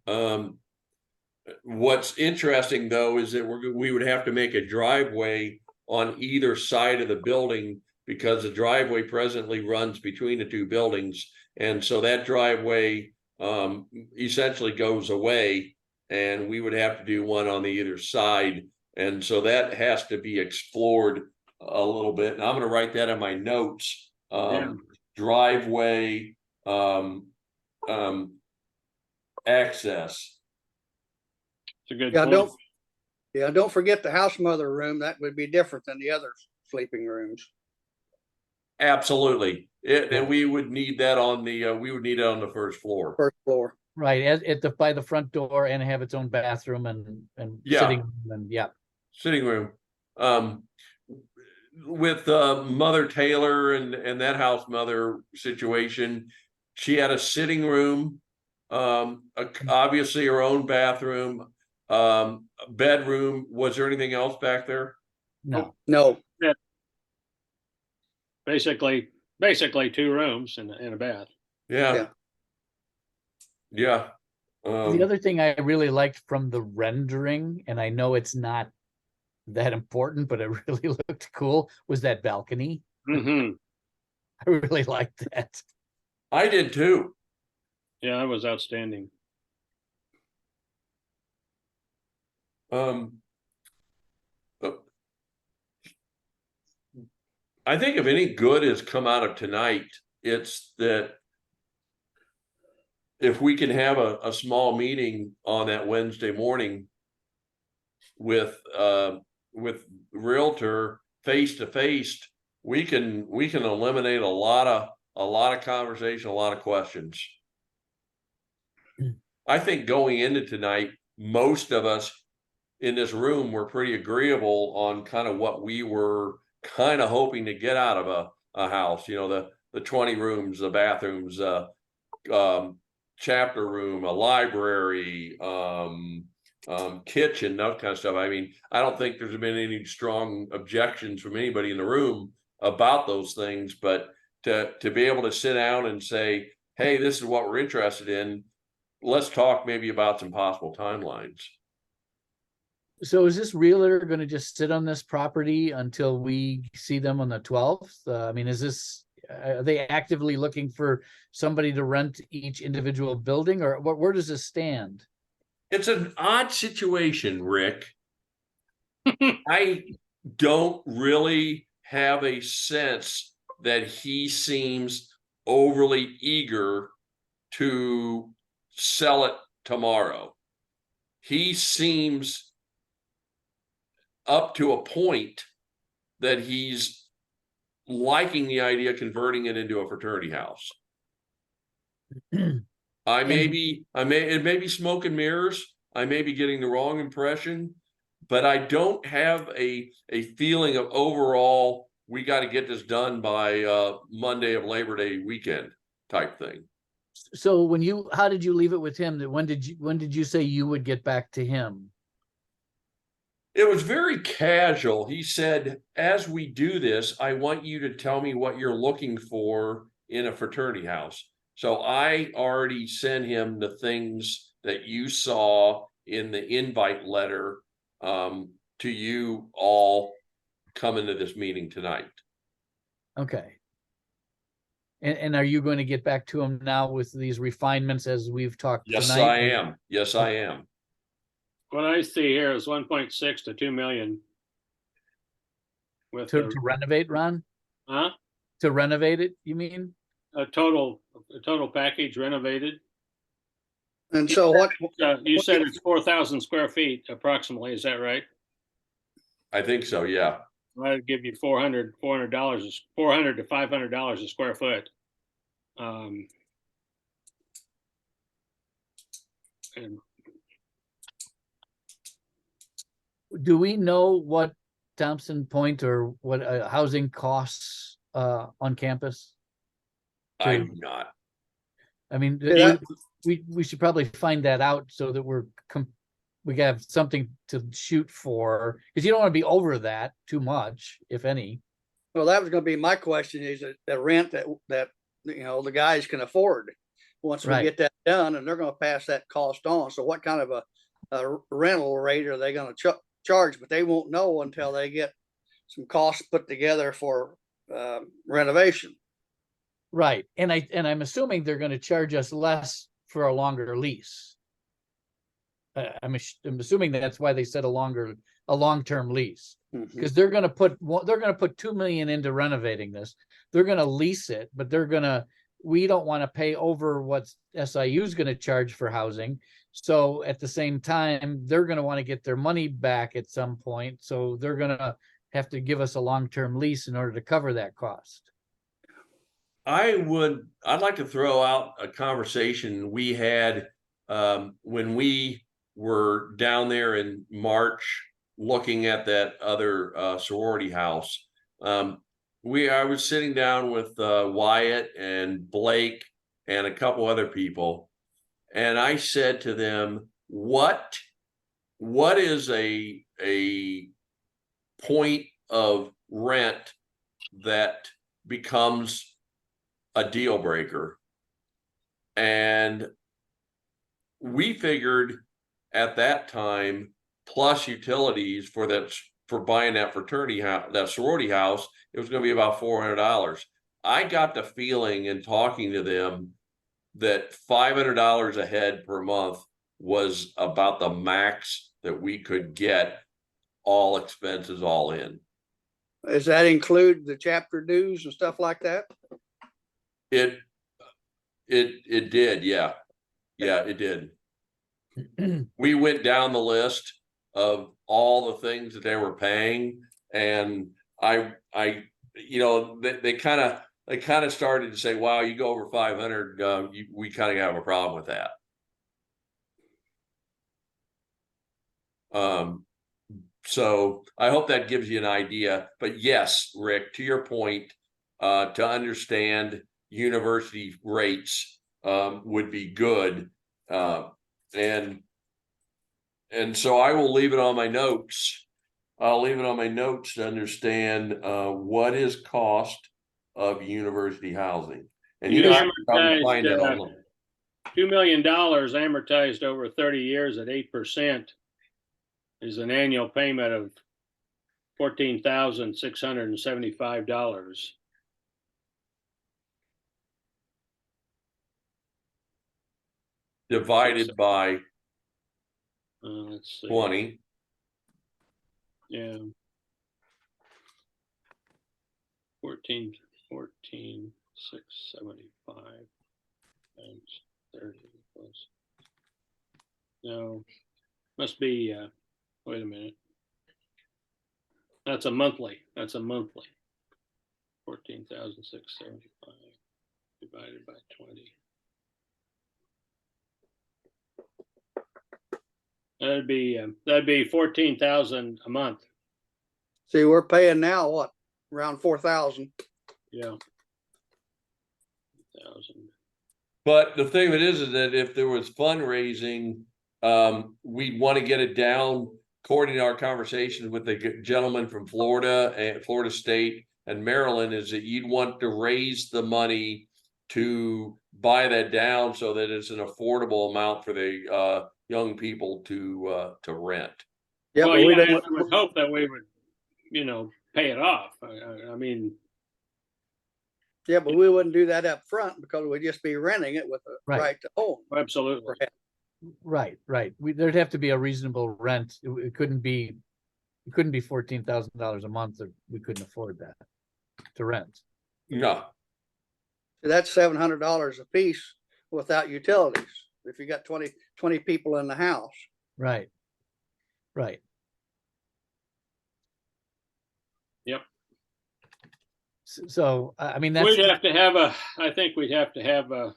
What's interesting though is that we would have to make a driveway on either side of the building, because the driveway presently runs between the two buildings, and so that driveway essentially goes away, and we would have to do one on the either side, and so that has to be explored a little bit. And I'm going to write that in my notes. Driveway access. It's a good Yeah, point. don't forget the house mother room. That would be different than the other sleeping rooms. Absolutely. And we would need that on the first floor. First floor. Right. By the front door, and have its own bathroom and Yeah. sitting room and Sitting room. With Mother Taylor and that house mother situation, she had a sitting room, obviously her own bathroom, Bedroom. Was there anything else back there? No, No, Basically 2 rooms and a bath. Yeah. Yeah. the other thing I really liked from the rendering, and I know it's not that important, but it really looked cool, was that balcony. Hmm. I really liked that. I did too. Yeah, that was outstanding. Uh, I think if any good has come out of tonight, it's that if we can have a small meeting on that Wednesday morning with Realtor face to face, we can eliminate a lot of conversation, a lot of questions. I think going into tonight, most of us in this room were pretty agreeable on kind of what we were kind of hoping to get out of a house, you know, the 20 rooms, the bathrooms, chapter room, a library, kitchen, that kind of stuff. I mean, I don't think there's been any strong objections from anybody in the room about those things, but to be able to sit down and say, hey, this is what we're interested in, let's talk maybe about some possible timelines. So is this realtor going to just sit on this property until we see them on the 12th? I mean, are they actively looking for somebody to rent each individual building, or where does this stand? It's an odd situation, Rick. I don't really have a sense that he seems overly eager to sell it tomorrow. He seems up to a point that he's liking the idea of converting it into a fraternity house. It may be smoke and mirrors. I may be getting the wrong impression, but I don't have a feeling of overall, we got to get this done by Monday of Labor Day weekend type thing. So how did you leave it with him? When did you say you would get back to him? It was very casual. He said, as we do this, I want you to tell me what you're looking for in a fraternity house. So I already sent him the things that you saw in the invite letter to you all coming to this meeting tonight. Okay. And are you going to get back to him now with these refinements as we've talked Yes, tonight? I am. Yes, I am. What I see here is 1.6 to 2 million. With To renovate, Ron? To renovate it, you mean? a total package renovated. and so what, You said it's 4,000 square feet approximately. Is that right? I think so. Yeah. I'd give you $400 to $500 a square foot. And Do we know what Thompson Point or what housing costs on campus? I do not. I mean, Yeah. we should probably find that out so that we have something to shoot for, because you don't want to be over that too much, if any. well, that was gonna be my question, is the rent that, you know, the guys can afford once we Right. get that done, and they're gonna pass that cost on. So what kind of a rental rate are they gonna charge? But they won't know until they get some costs put together for renovation. Right. And I'm assuming they're going to charge us less for a longer lease. I'm assuming that's why they said a long-term lease, Mhm. because they're going to put $2 million into renovating this. They're going to lease it, but we don't want to pay over what SIU is going to charge for housing. So at the same time, they're going to want to get their money back at some point. So they're going to have to give us a long-term lease in order to cover that cost. I'd like to throw out a conversation we had when we were down there in March looking at that other sorority house. I was sitting down with Wyatt and Blake and a couple other people, and I said to them, what what is a point of rent that becomes a deal breaker? And we figured at that time, plus utilities for that, for buying that fraternity house, that sorority house, it was gonna be about $400. I got the feeling in talking to them that $500 a head per month was about the max that we could get, all expenses all in. Does that include the chapter dues and stuff like that? It did, yeah. Yeah, it did. We went down the list of all the things that they were paying, and you know, they kind of started to say, wow, you go over 500, we kind of have a problem with that. So I hope that gives you an idea, but yes, Rick, to your point, to understand university rates, would be good. And so I will leave it on my notes. I'll leave it on my notes to understand, what is cost of university housing. And you You know, I can probably amortized, find it on. $2 million amortized over 30 years at 8% is an annual payment of $14,675. Divided by Let's see. 20. Yeah. 675 times 30 plus. No, must be, wait a minute. That's a monthly. 14,675 divided by 20. That'd be 14,000 a month. See, we're paying now, what, around 4,000? Yeah. 1,000. But the thing of it is that if there was fundraising, we'd want to get it down according to our conversations with the gentleman from Florida and Florida State and Maryland, is that you'd want to raise the money to buy that down so that it's an affordable amount for the young people to rent. Yeah, Well, but we yeah, don't, I would hope that we would, pay it off. I mean, yeah, but we wouldn't do that up front because we'd just be renting it with a Right. right to own. absolutely. Right. There'd have to be a reasonable rent. It couldn't be $14,000 a month, or we couldn't afford that to rent. No, That's $700 a piece without utilities. If you got 20 people in the house. Right. Yep. So, I mean, that's, I think we'd have to have a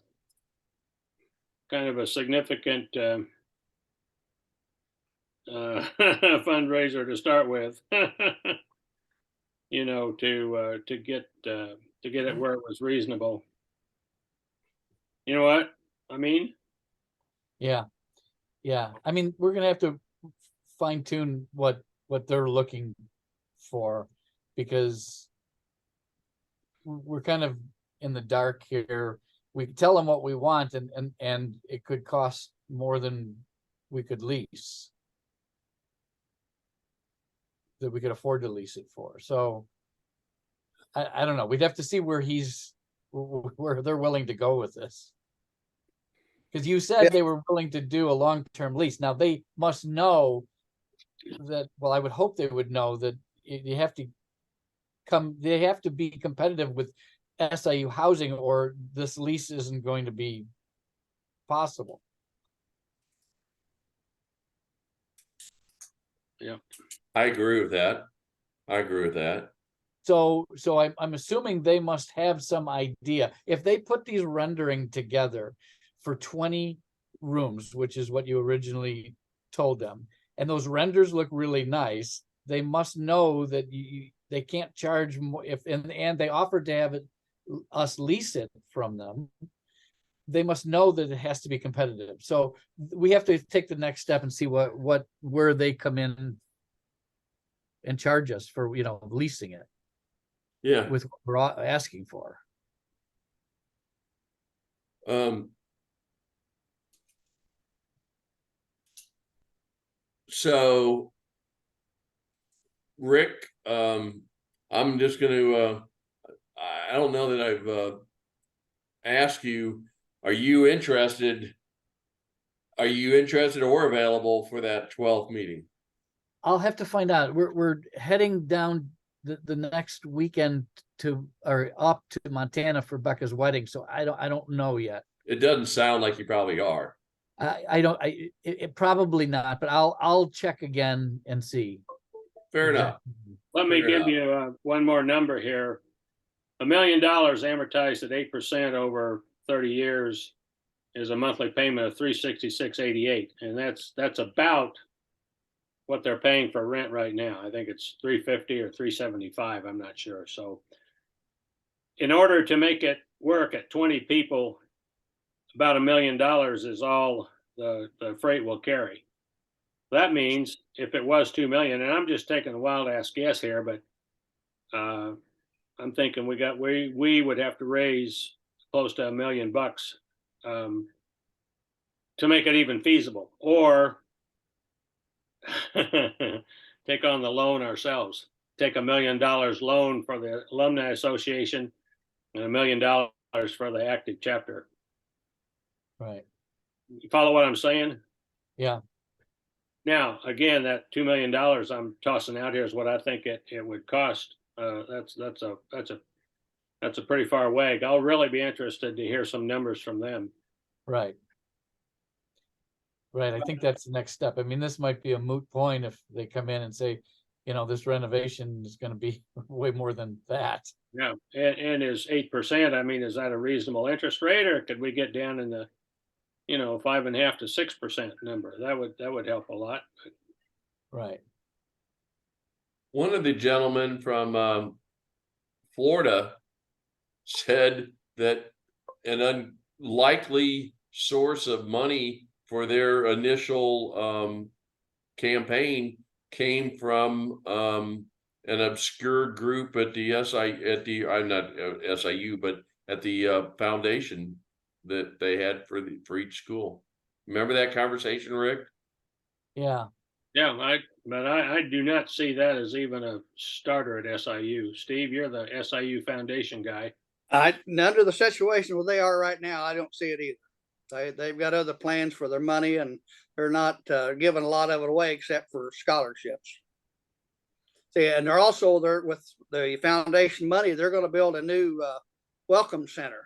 kind of a significant fundraiser to start with, to get it where it was reasonable. You know what I mean? yeah. I mean, we're gonna have to fine tune what they're looking for, because we're kind of in the dark here. We can tell them what we want, and it could cost more than we could lease, that we could afford to lease it for. So I don't know. We'd have to see where they're willing to go with this. Because you said Yeah. they were willing to do a long-term lease. Now they must know that, well, I would hope they would know that they have to be competitive with SIU housing, or this lease isn't going to be possible. Yeah. I agree with that. So I'm assuming they must have some idea. If they put these rendering together for 20 rooms, which is what you originally told them, and those renders look really nice, they must know that they can't charge more and they offered to have us lease it from them. they must know that it has to be competitive. So we have to take the next step and see where they come in and charge us for, leasing it Yeah. with what we're asking for. So Rick, I'm just gonna, I don't know that I've, asked you, are you interested or available for that 12th meeting? I'll have to find out. We're heading down the next weekend up to Montana for Becca's wedding. So I don't know yet. It doesn't sound like you probably are. It probably not, but I'll check again and see. Fair enough. Let me Fair give enough. you one more number here. $1 million amortized at 8% over 30 years is a monthly payment of $366.88, and that's about what they're paying for rent right now. I think it's $350 or $375. I'm not sure. So, in order to make it work at 20 people, about $1 million is all the freight will carry. That means if it was 2 million, and I'm just taking a wild ass guess here, but I'm thinking we would have to raise close to $1 million to make it even feasible, or take on the loan ourselves. Take $1 million loan for the Alumni Association and $1 million for the active chapter. Right. You follow what I'm saying? Yeah. Now, again, that $2 million I'm tossing out here is what I think it would cost. That's a pretty far wag. I'll really be interested to hear some numbers from them. Right. Right. I think that's the next step. I mean, this might be a moot point if they come in and say, this renovation is going to be way more than that. Yeah, and is 8%. I mean, is that a reasonable interest rate, or could we get down in the 5.5% to 6% number? That would help a lot. Right. One of the gentlemen from Florida said that an unlikely source of money for their initial campaign came from an obscure group at the I'm not SIU, but at the foundation that they had for each school. Remember that conversation, Rick? Yeah. Yeah, I do not see that as even a starter at SIU. Steve, you're the SIU Foundation guy. Under the situation where they are right now, I don't see it either. They've got other plans for their money, and they're not giving a lot of it away except for scholarships. See, and they're also there with the foundation money. They're going to build a new welcome center.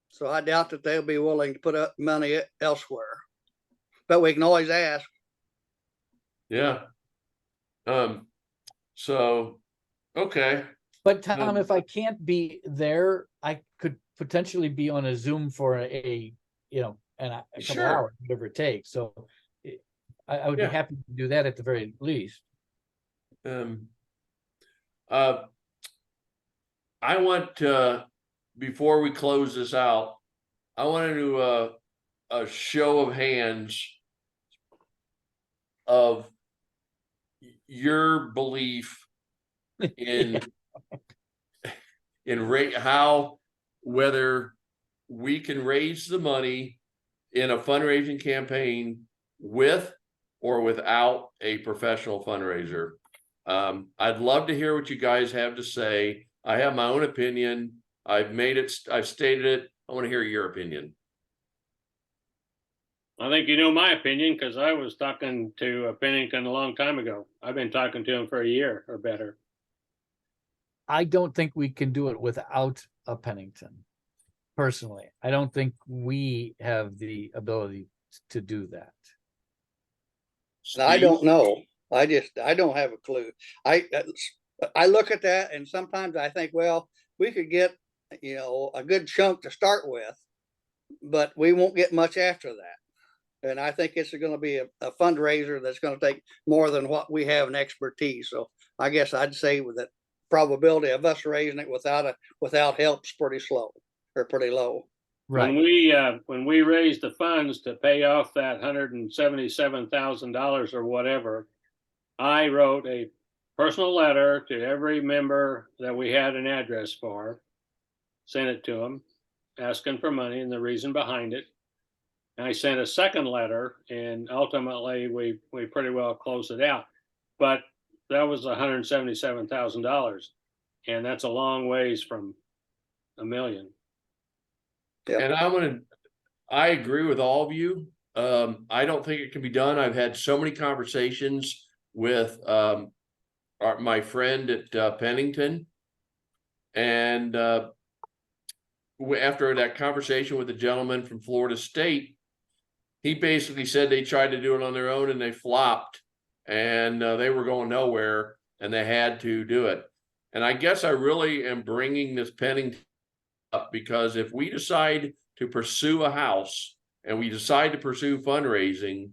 So I doubt that they'll be willing to put up money elsewhere, but we can always ask. Yeah. So, okay. But Tom, if I can't be there, I could potentially be on a Zoom for a couple Sure. hours, whatever it takes. So I would Yeah. be happy to do that at the very least. I want to, before we close this out, I want to do a show of hands of your belief in whether we can raise the money in a fundraising campaign with or without a professional fundraiser. I'd love to hear what you guys have to say. I have my own opinion. I've stated it. I want to hear your opinion. I think you know my opinion, because I was talking to Pennington a long time ago. I've been talking to him for a year or better. I don't think we can do it without a Pennington. Personally, I don't think we have the ability to do that. I don't know. I don't have a clue. I look at that, and sometimes I think, well, we could get a good chunk to start with, but we won't get much after that. And I think it's going to be a fundraiser that's going to take more than what we have in expertise. So I guess I'd say with that probability of us raising it without help's pretty low. Right. When we raised the funds to pay off that $177,000 or whatever, I wrote a personal letter to every member that we had an address for, sent it to them, asking for money and the reason behind it. And I sent a second letter, and ultimately we pretty well closed it out. But that was $177,000, and that's a long ways from $1 million. Yeah. And I agree with all of you. I don't think it can be done. I've had so many conversations with my friend at Pennington. And after that conversation with the gentleman from Florida State, he basically said they tried to do it on their own and they flopped, and they were going nowhere and they had to do it. And I guess I really am bringing this Pennington up because if we decide to pursue a house and we decide to pursue fundraising,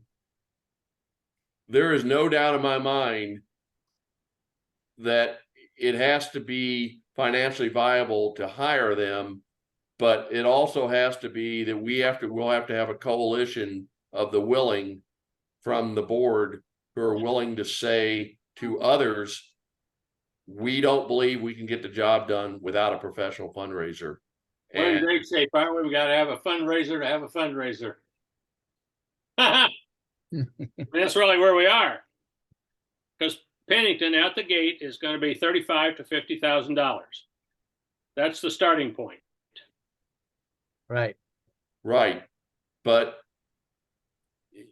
there is no doubt in my mind that it has to be financially viable to hire them, but it also has to be that we'll have to have a coalition of the willing from the board who are willing to say to others, we don't believe we can get the job done without a professional fundraiser. We're in And great shape, aren't we? We got to have a fundraiser to have a fundraiser. That's really where we are. Because Pennington out the gate is going to be $35,000 to $50,000. That's the starting point. Right. right, but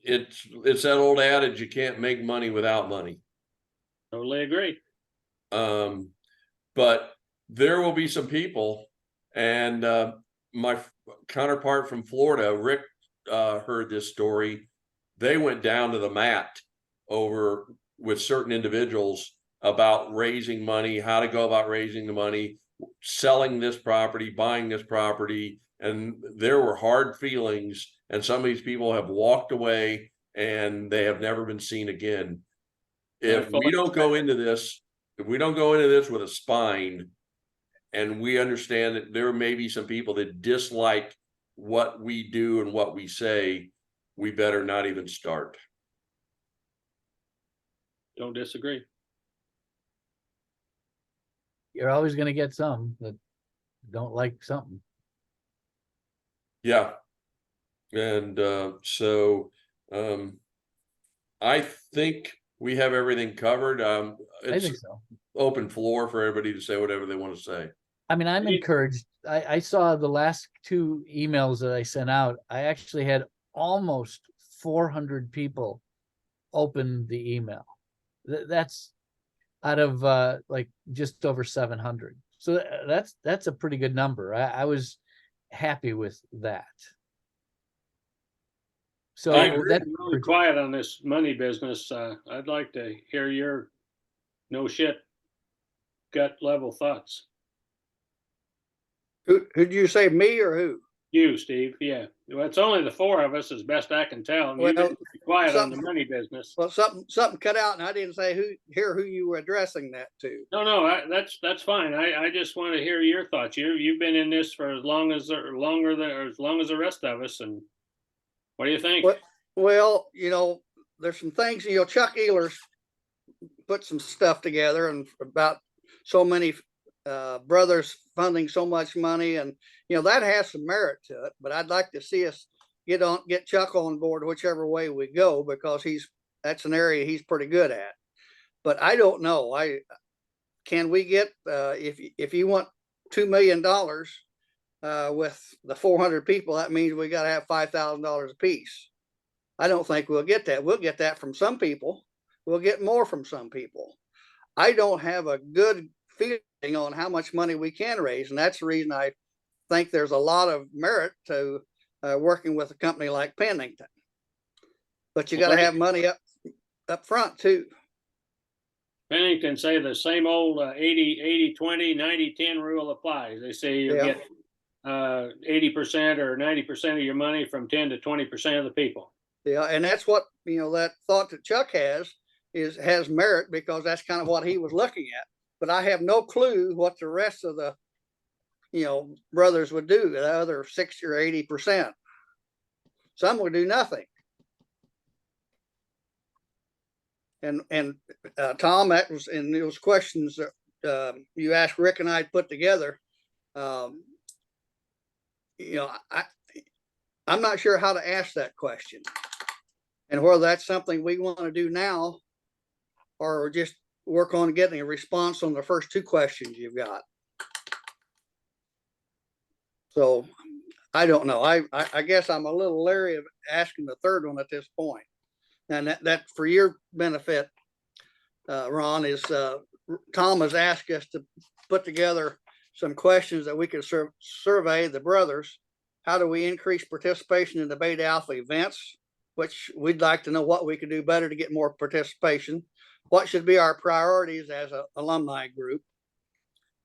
it's that old adage, you can't make money without money. Totally agree. But there will be some people, and my counterpart from Florida, Rick, heard this story. They went down to the mat over with certain individuals about raising money, how to go about raising the money, selling this property, buying this property, and there were hard feelings. And some of these people have walked away and they have never been seen again. If we don't go into this, with a spine, and we understand that there may be some people that dislike what we do and what we say, we better not even start. Don't disagree. You're always going to get some that don't like something. Yeah. And so I think we have everything covered. I It's think so. open floor for everybody to say whatever they want to say. I mean, I'm encouraged. I saw the last 2 emails that I sent out. I actually had almost 400 people open the email. That's out of like just over 700. So that's a pretty good number. I was happy with that. So I agree. that's Really quiet on this money business. I'd like to hear your no shit gut level thoughts. Who'd you say, me or who? You, Steve. Yeah. Well, it's only the 4 of us, as best I can tell. And you've Well, been pretty quiet on the something- money business. Well, something cut out and I didn't say who you were addressing that to. No, that's fine. I just want to hear your thoughts. You've been in this for as long as the rest of us. And what do you think? Well, there's some things, Chuck Ehlers put some stuff together and about so many brothers funding so much money, and that has some merit to it, but I'd like to see us get Chuck on board whichever way we go, because that's an area he's pretty good at. But I don't know. Can we get if you want $2 million with the 400 people, that means we got to have $5,000 a piece. I don't think we'll get that. We'll get that from some people. We'll get more from some people. I don't have a good feeling on how much money we can raise, and that's the reason I think there's a lot of merit to working with a company like Pennington. But you got to have money up front too. Pennington say the same old 80-20, 90-10 rule applies. They say you get 80% or 90% of your money from 10 to 20% of the people. Yeah, and that's what that thought that Chuck has merit, because that's kind of what he was looking at. But I have no clue what the rest of the brothers would do, the other 60 or 80%. Some would do nothing. And Tom, that was in those questions that you asked Rick and I put together. I'm not sure how to ask that question, and whether that's something we want to do now, or just work on getting a response on the first two questions you've got. So I don't know. I guess I'm a little leery of asking the third one at this point. And that for your benefit, Ron, is Tom has asked us to put together some questions that we could survey the brothers. How do we increase participation in the Beta Alpha events? Which we'd like to know what we could do better to get more participation. What should be our priorities as an alumni group?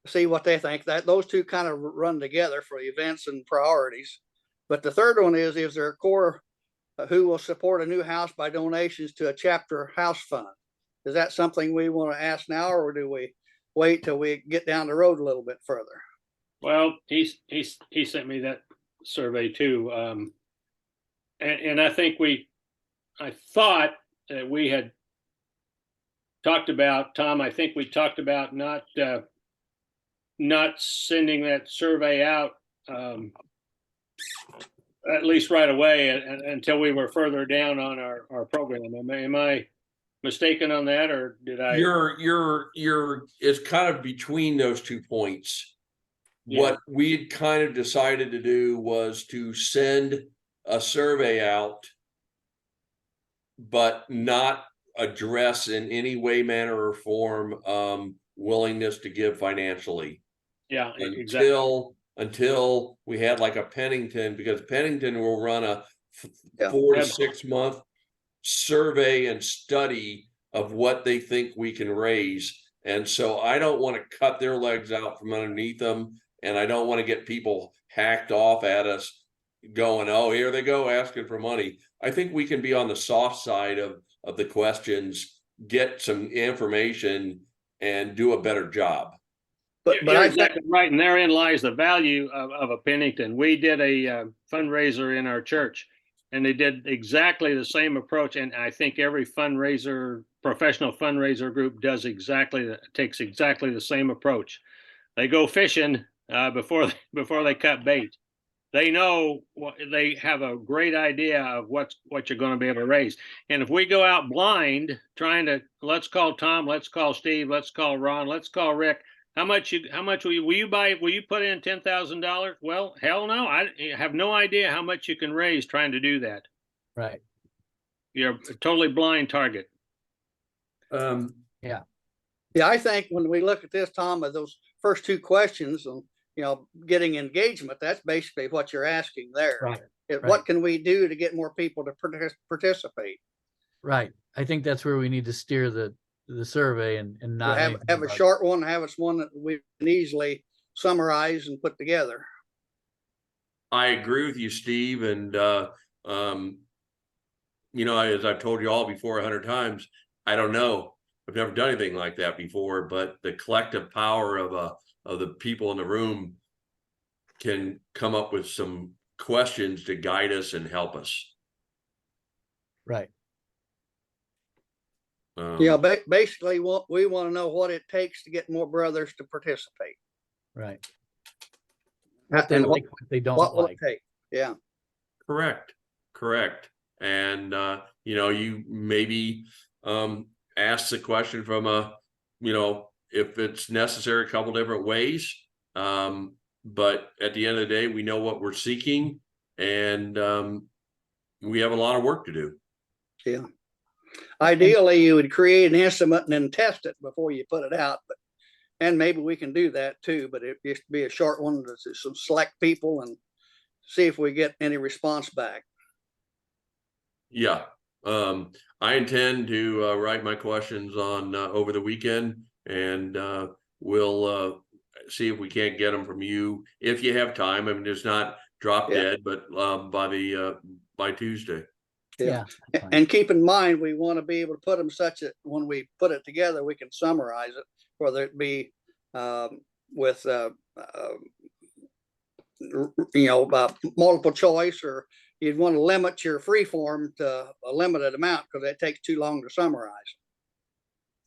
See what they think. That those two kind of run together for events and priorities. But the third one is there a core who will support a new house by donations to a chapter house fund? Is that something we want to ask now, or do we wait till we get down the road a little bit further? Well, he sent me that survey too. And I think I thought that we had talked about, Tom, I think we talked about not sending that survey out at least right away until we were further down on our program. Am I mistaken on that, or did I? It's kind of between those 2 points. Yeah. What we had kind of decided to do was to send a survey out, but not address in any way, manner, or form willingness to give financially. Yeah, exactly. Until we had like a Pennington, because Pennington will run a 4 to 6 month survey and study of what they think we can raise. And so I don't want to cut their legs out from underneath them, and I don't want to get people hacked off at us going, oh, here they go asking for money. I think we can be on the soft side of the questions, get some information, and do a better job. But You're I exactly right, and therein lies the value of a Pennington. We did a fundraiser in our church, and they did exactly the same approach. And I think every professional fundraiser group takes exactly the same approach. They go fishing before they cut bait. They know they have a great idea of what you're going to be able to raise. And if we go out blind, trying to, let's call Tom, let's call Steve, let's call Ron, let's call Rick. How much will you put in $10,000? Well, hell no. I have no idea how much you can raise trying to do that. Right. You're a totally blind target. Yeah, I think when we look at this, Tom, of those first two questions, getting engagement, that's basically what you're asking there. Right. What can we do to get more people to participate? Right. I think that's where we need to steer the survey and not have a short one, have us one that we can easily summarize and put together. I agree with you, Steve. And, as I've told you all before 100 times, I don't know. I've never done anything like that before, but the collective power of the people in the room can come up with some questions to guide us and help us. Right. Basically we want to know what it takes to get more brothers to participate. Right. What they like, what they don't what will like. it take? Yeah. Correct. And, you maybe ask the question from if it's necessary, a couple different ways. But at the end of the day, we know what we're seeking, and we have a lot of work to do. Yeah. Ideally, you would create an estimate and then test it before you put it out. And maybe we can do that too, but it used to be a short one to some select people and see if we get any response back. Yeah. I intend to write my questions on over the weekend, and we'll see if we can't get them from you if you have time. I mean, it's not drop dead, but by Tuesday. Yeah. And keep in mind, we want to be able to put them such that when we put it together, we can summarize it, whether it be with multiple choice, or you'd want to limit your free form to a limited amount because it takes too long to summarize.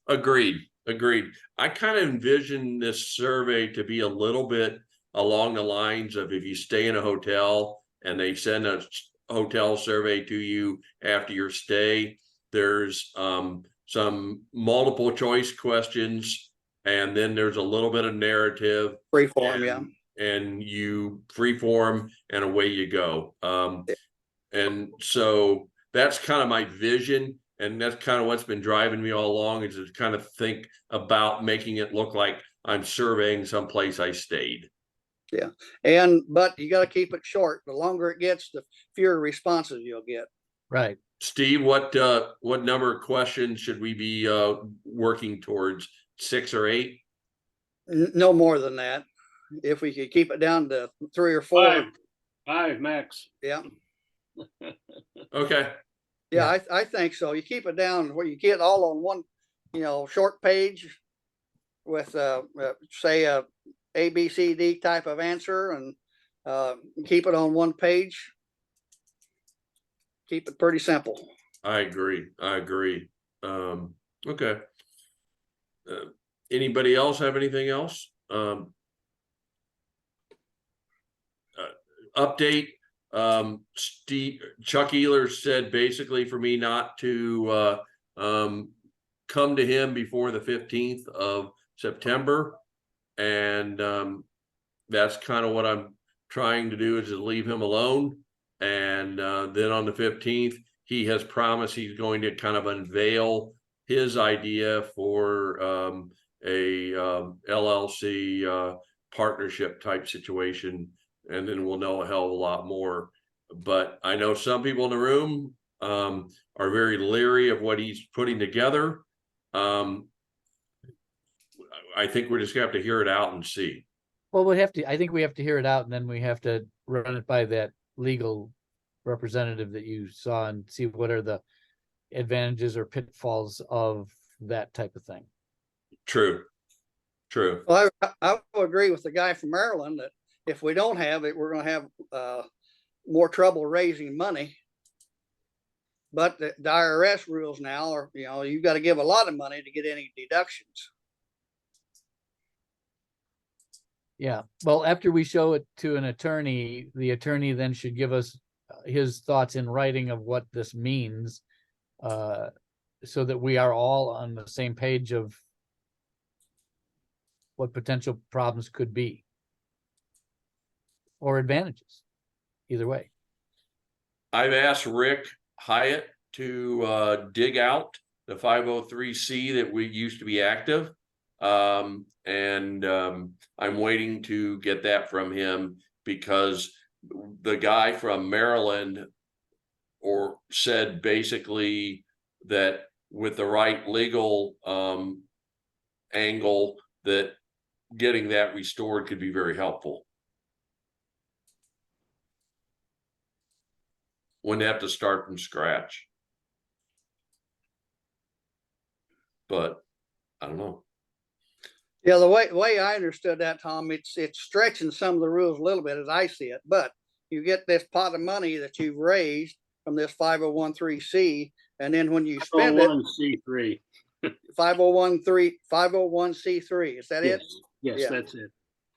Agreed, agreed. I kind of envision this survey to be a little bit along the lines of if you stay in a hotel and they send a hotel survey to you after your stay, there's some multiple choice questions, and then there's a little bit of narrative. Free form, yeah. And you free form and away you go. And so that's kind of my vision. And that's kind of what's been driving me all along, is to kind of think about making it look like I'm surveying someplace I stayed. Yeah. But you got to keep it short. The longer it gets, the fewer responses you'll get. Right. Steve, what number of questions should we be working towards? 6 or 8? No more than that. If we could keep it down to 3 or 4. Five max. Yeah. Okay. Yeah, I think so. You keep it down where you get all on one, short page with say a ABCD type of answer, and keep it on one page. Keep it pretty simple. I agree. Okay. Anybody else have anything else? Update. Chuck Ealer said basically for me not to come to him before the 15th of September. And that's kind of what I'm trying to do, is to leave him alone. And then on the 15th, he has promised he's going to kind of unveil his idea for a LLC partnership type situation. And then we'll know a hell of a lot more. But I know some people in the room are very leery of what he's putting together. I think we're just gonna have to hear it out and see. Well, I think we have to hear it out, and then we have to run it by that legal representative that you saw and see what are the advantages or pitfalls of that type of thing. True. Well, I will agree with the guy from Maryland that if we don't have it, we're going to have more trouble raising money. But the IRS rules now are, you've got to give a lot of money to get any deductions. Yeah. Well, after we show it to an attorney, the attorney then should give us his thoughts in writing of what this means, so that we are all on the same page of what potential problems could be, or advantages, either way. I've asked Rick Hyatt to dig out the 503C that we used to be active. And I'm waiting to get that from him, because the guy from Maryland said basically that with the right legal angle, that getting that restored could be very helpful. Wouldn't have to start from scratch. But I don't know. Yeah, the way I understood that, Tom, it's stretching some of the rules a little bit as I see it. But you get this pot of money that you've raised from this 501(c), and then when you spend it, C3. 501(c)(3), is that it? Yes, Yeah. that's it.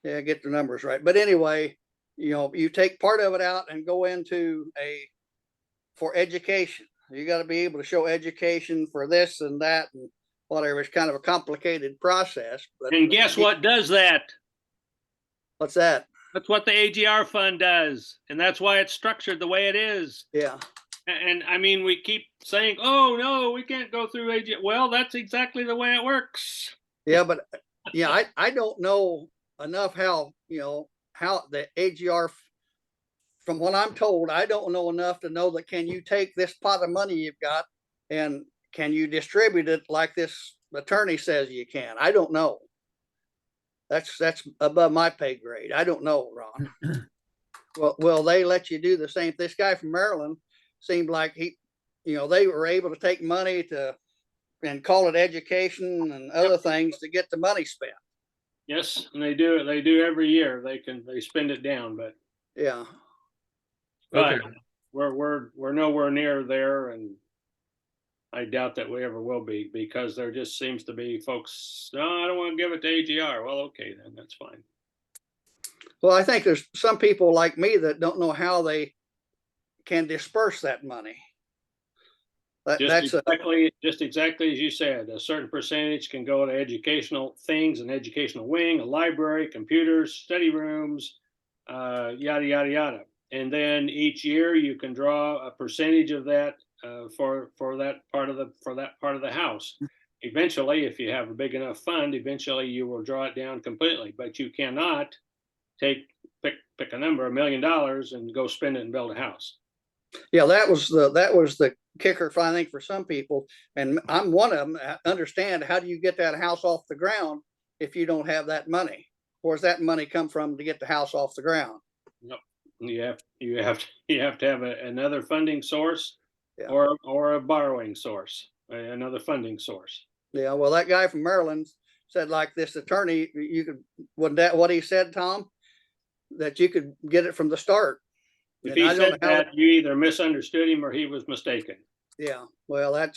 Yeah, get the numbers right. But anyway, you take part of it out and go into for education. You got to be able to show education for this and that and whatever. It's kind of a complicated process. But And guess what does that? What's that? That's what the AGR fund does. And that's why it's structured the way it is. Yeah. And I mean, we keep saying, oh, no, we can't go through AGR. Well, that's exactly the way it works. Yeah, but I don't know enough how the AGR, from what I'm told, I don't know enough to know that can you take this pot of money you've got and can you distribute it like this attorney says you can? I don't know. That's above my pay grade. I don't know, Ron. Well, will they let you do the same? This guy from Maryland seemed like they were able to take money and call it education and other things to get the money spent. Yes, and they do it. They do every year. They spend it down, but Yeah. But Okay. we're nowhere near there, and I doubt that we ever will be, because there just seems to be folks, no, I don't want to give it to AGR. Well, okay, then that's fine. Well, I think there's some people like me that don't know how they can disperse that money. That's Just exactly as you said, a certain percentage can go to educational things, an educational wing, a library, computers, study rooms, yada, yada, yada. And then each year you can draw a percentage of that for that part of the house. Eventually, if you have a big enough fund, eventually you will draw it down completely, but you cannot pick a number, $1 million, and go spend it and build a house. yeah, that was the kicker, I think, for some people. And I'm one of them. I understand, how do you get that house off the ground if you don't have that money? Where's that money come from to get the house off the ground? You have to have another funding source, Yeah. or a borrowing source, another funding source. Yeah, well, that guy from Maryland said, like, this attorney, you could, wasn't that what he said, Tom? That you could get it from the start. If And he I don't said know how- that, you either misunderstood him or he was mistaken. Yeah, well,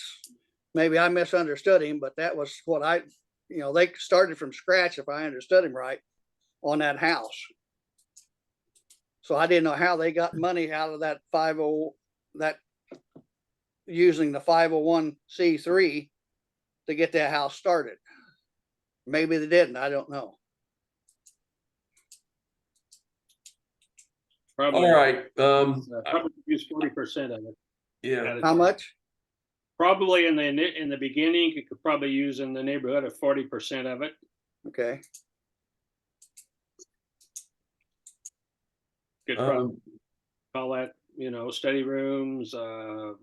maybe I misunderstood him, but that was what they started from scratch, if I understood him right, on that house. So I didn't know how they got money out of that using the 501c3 to get that house started. Maybe they didn't, I don't know. Probably, All right. probably use 40% of it. Yeah. How much? Probably in the beginning, you could probably use in the neighborhood of 40% of it. Okay, Could probably call that, study rooms,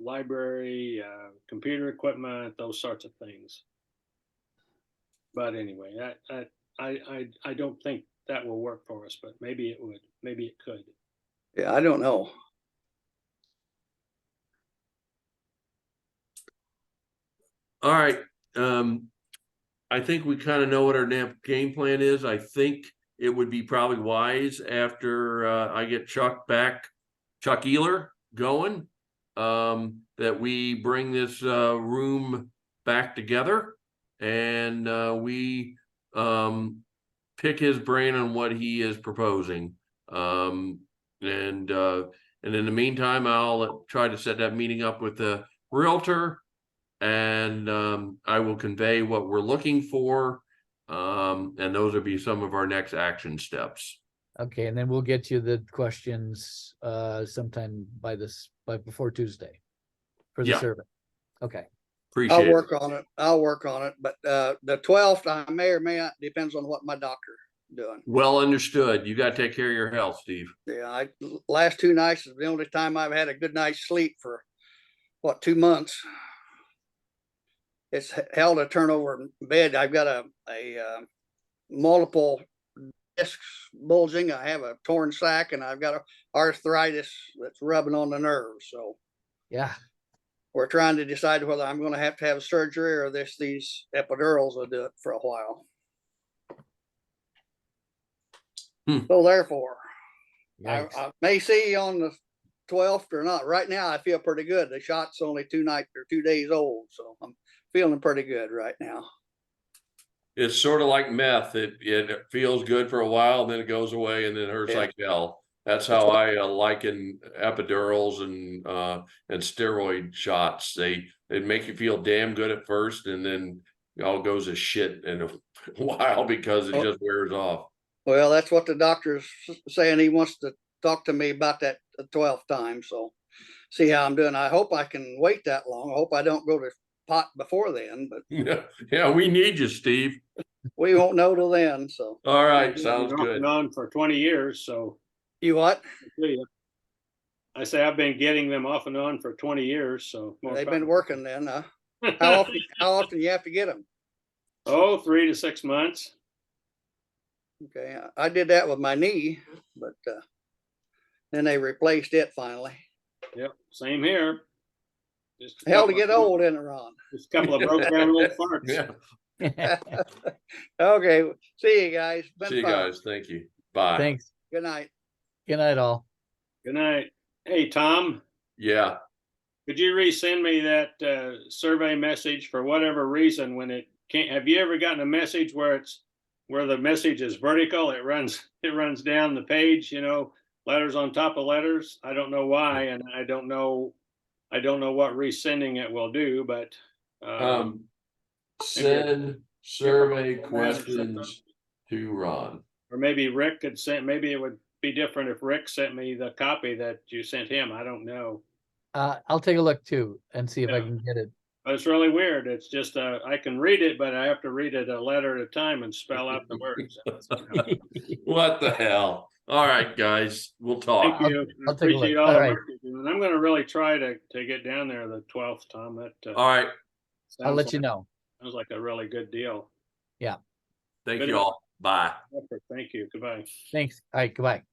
library, computer equipment, those sorts of things. But anyway, I don't think that will work for us, but maybe it would, maybe it could. yeah, I don't know. All right. I think we kind of know what our game plan is. I think it would be probably wise after I get Chuck Ehler going, that we bring this room back together, and we pick his brain on what he is proposing. And in the meantime, I'll try to set that meeting up with the realtor, and I will convey what we're looking for. And those will be some of our next action steps. Okay, and then we'll get you the questions sometime before Tuesday for the Yeah. survey. Okay. Appreciate I'll it. work on it, but the 12th, I may or may not, depends on what my doctor doing. Well understood. You got to take care of your health, Steve. Yeah, last 2 nights is the only time I've had a good night's sleep for 2 months. It's hell to turn over in bed. I've got a multiple discs bulging. I have a torn sac, and I've got a arthritis that's rubbing on the nerves. So Yeah. we're trying to decide whether I'm going to have surgery or these epidurals will do it for a while. So therefore, Yikes. I may see you on the 12th or not. Right now, I feel pretty good. The shot's only 2 days old, so I'm feeling pretty good right now. It's sort of like meth. It feels good for a while, and then it goes away, and then it hurts Yeah. like hell. That's how I liken epidurals and steroid shots. They make you feel damn good at first, and then it all goes to shit in a while because it just wears off. Well, that's what the doctor's saying. He wants to talk to me about that the 12th time. So see how I'm doing. I hope I can wait that long. I hope I don't go to pot before then, but Yeah, we need you, Steve. we won't know till then. So All right, I've sounds been off good. and on for 20 years, so you what? I say I've been getting them off and on for 20 years, so They've been working then, huh? How often you have to get them? 3 to 6 months. Okay, I did that with my knee, but then they replaced it finally. Yep, same here. Just a Hell to couple get of- old, isn't it, Ron? Just a couple of broke down old farts. Yeah. Okay, see you guys. Been See you fun. guys. Thank you. Bye. Thanks. Good night. Good night, all. Good night. Hey, Tom, Yeah, could you resend me that survey message for whatever reason when it can't, have you ever gotten a message where where the message is vertical? It runs down the page, letters on top of letters. I don't know why, and I don't know what resending it will do, but send survey questions to Ron. or maybe Rick could send, maybe it would be different if Rick sent me the copy that you sent him. I don't know. I'll take a look too and see if I Yeah. can get it. But it's really weird. It's just, I can read it, but I have to read it a letter at a time and spell out the words. What the hell? All right, guys, we'll talk. Thank you. I I'll take a look. appreciate all All the right. work you're doing. I'm gonna really try to get down there the 12th, Tom. That All right, I'll let you know. sounds like a really good deal. thank Good you all. Bye. Thank you. Goodbye. Thanks. All right, goodbye.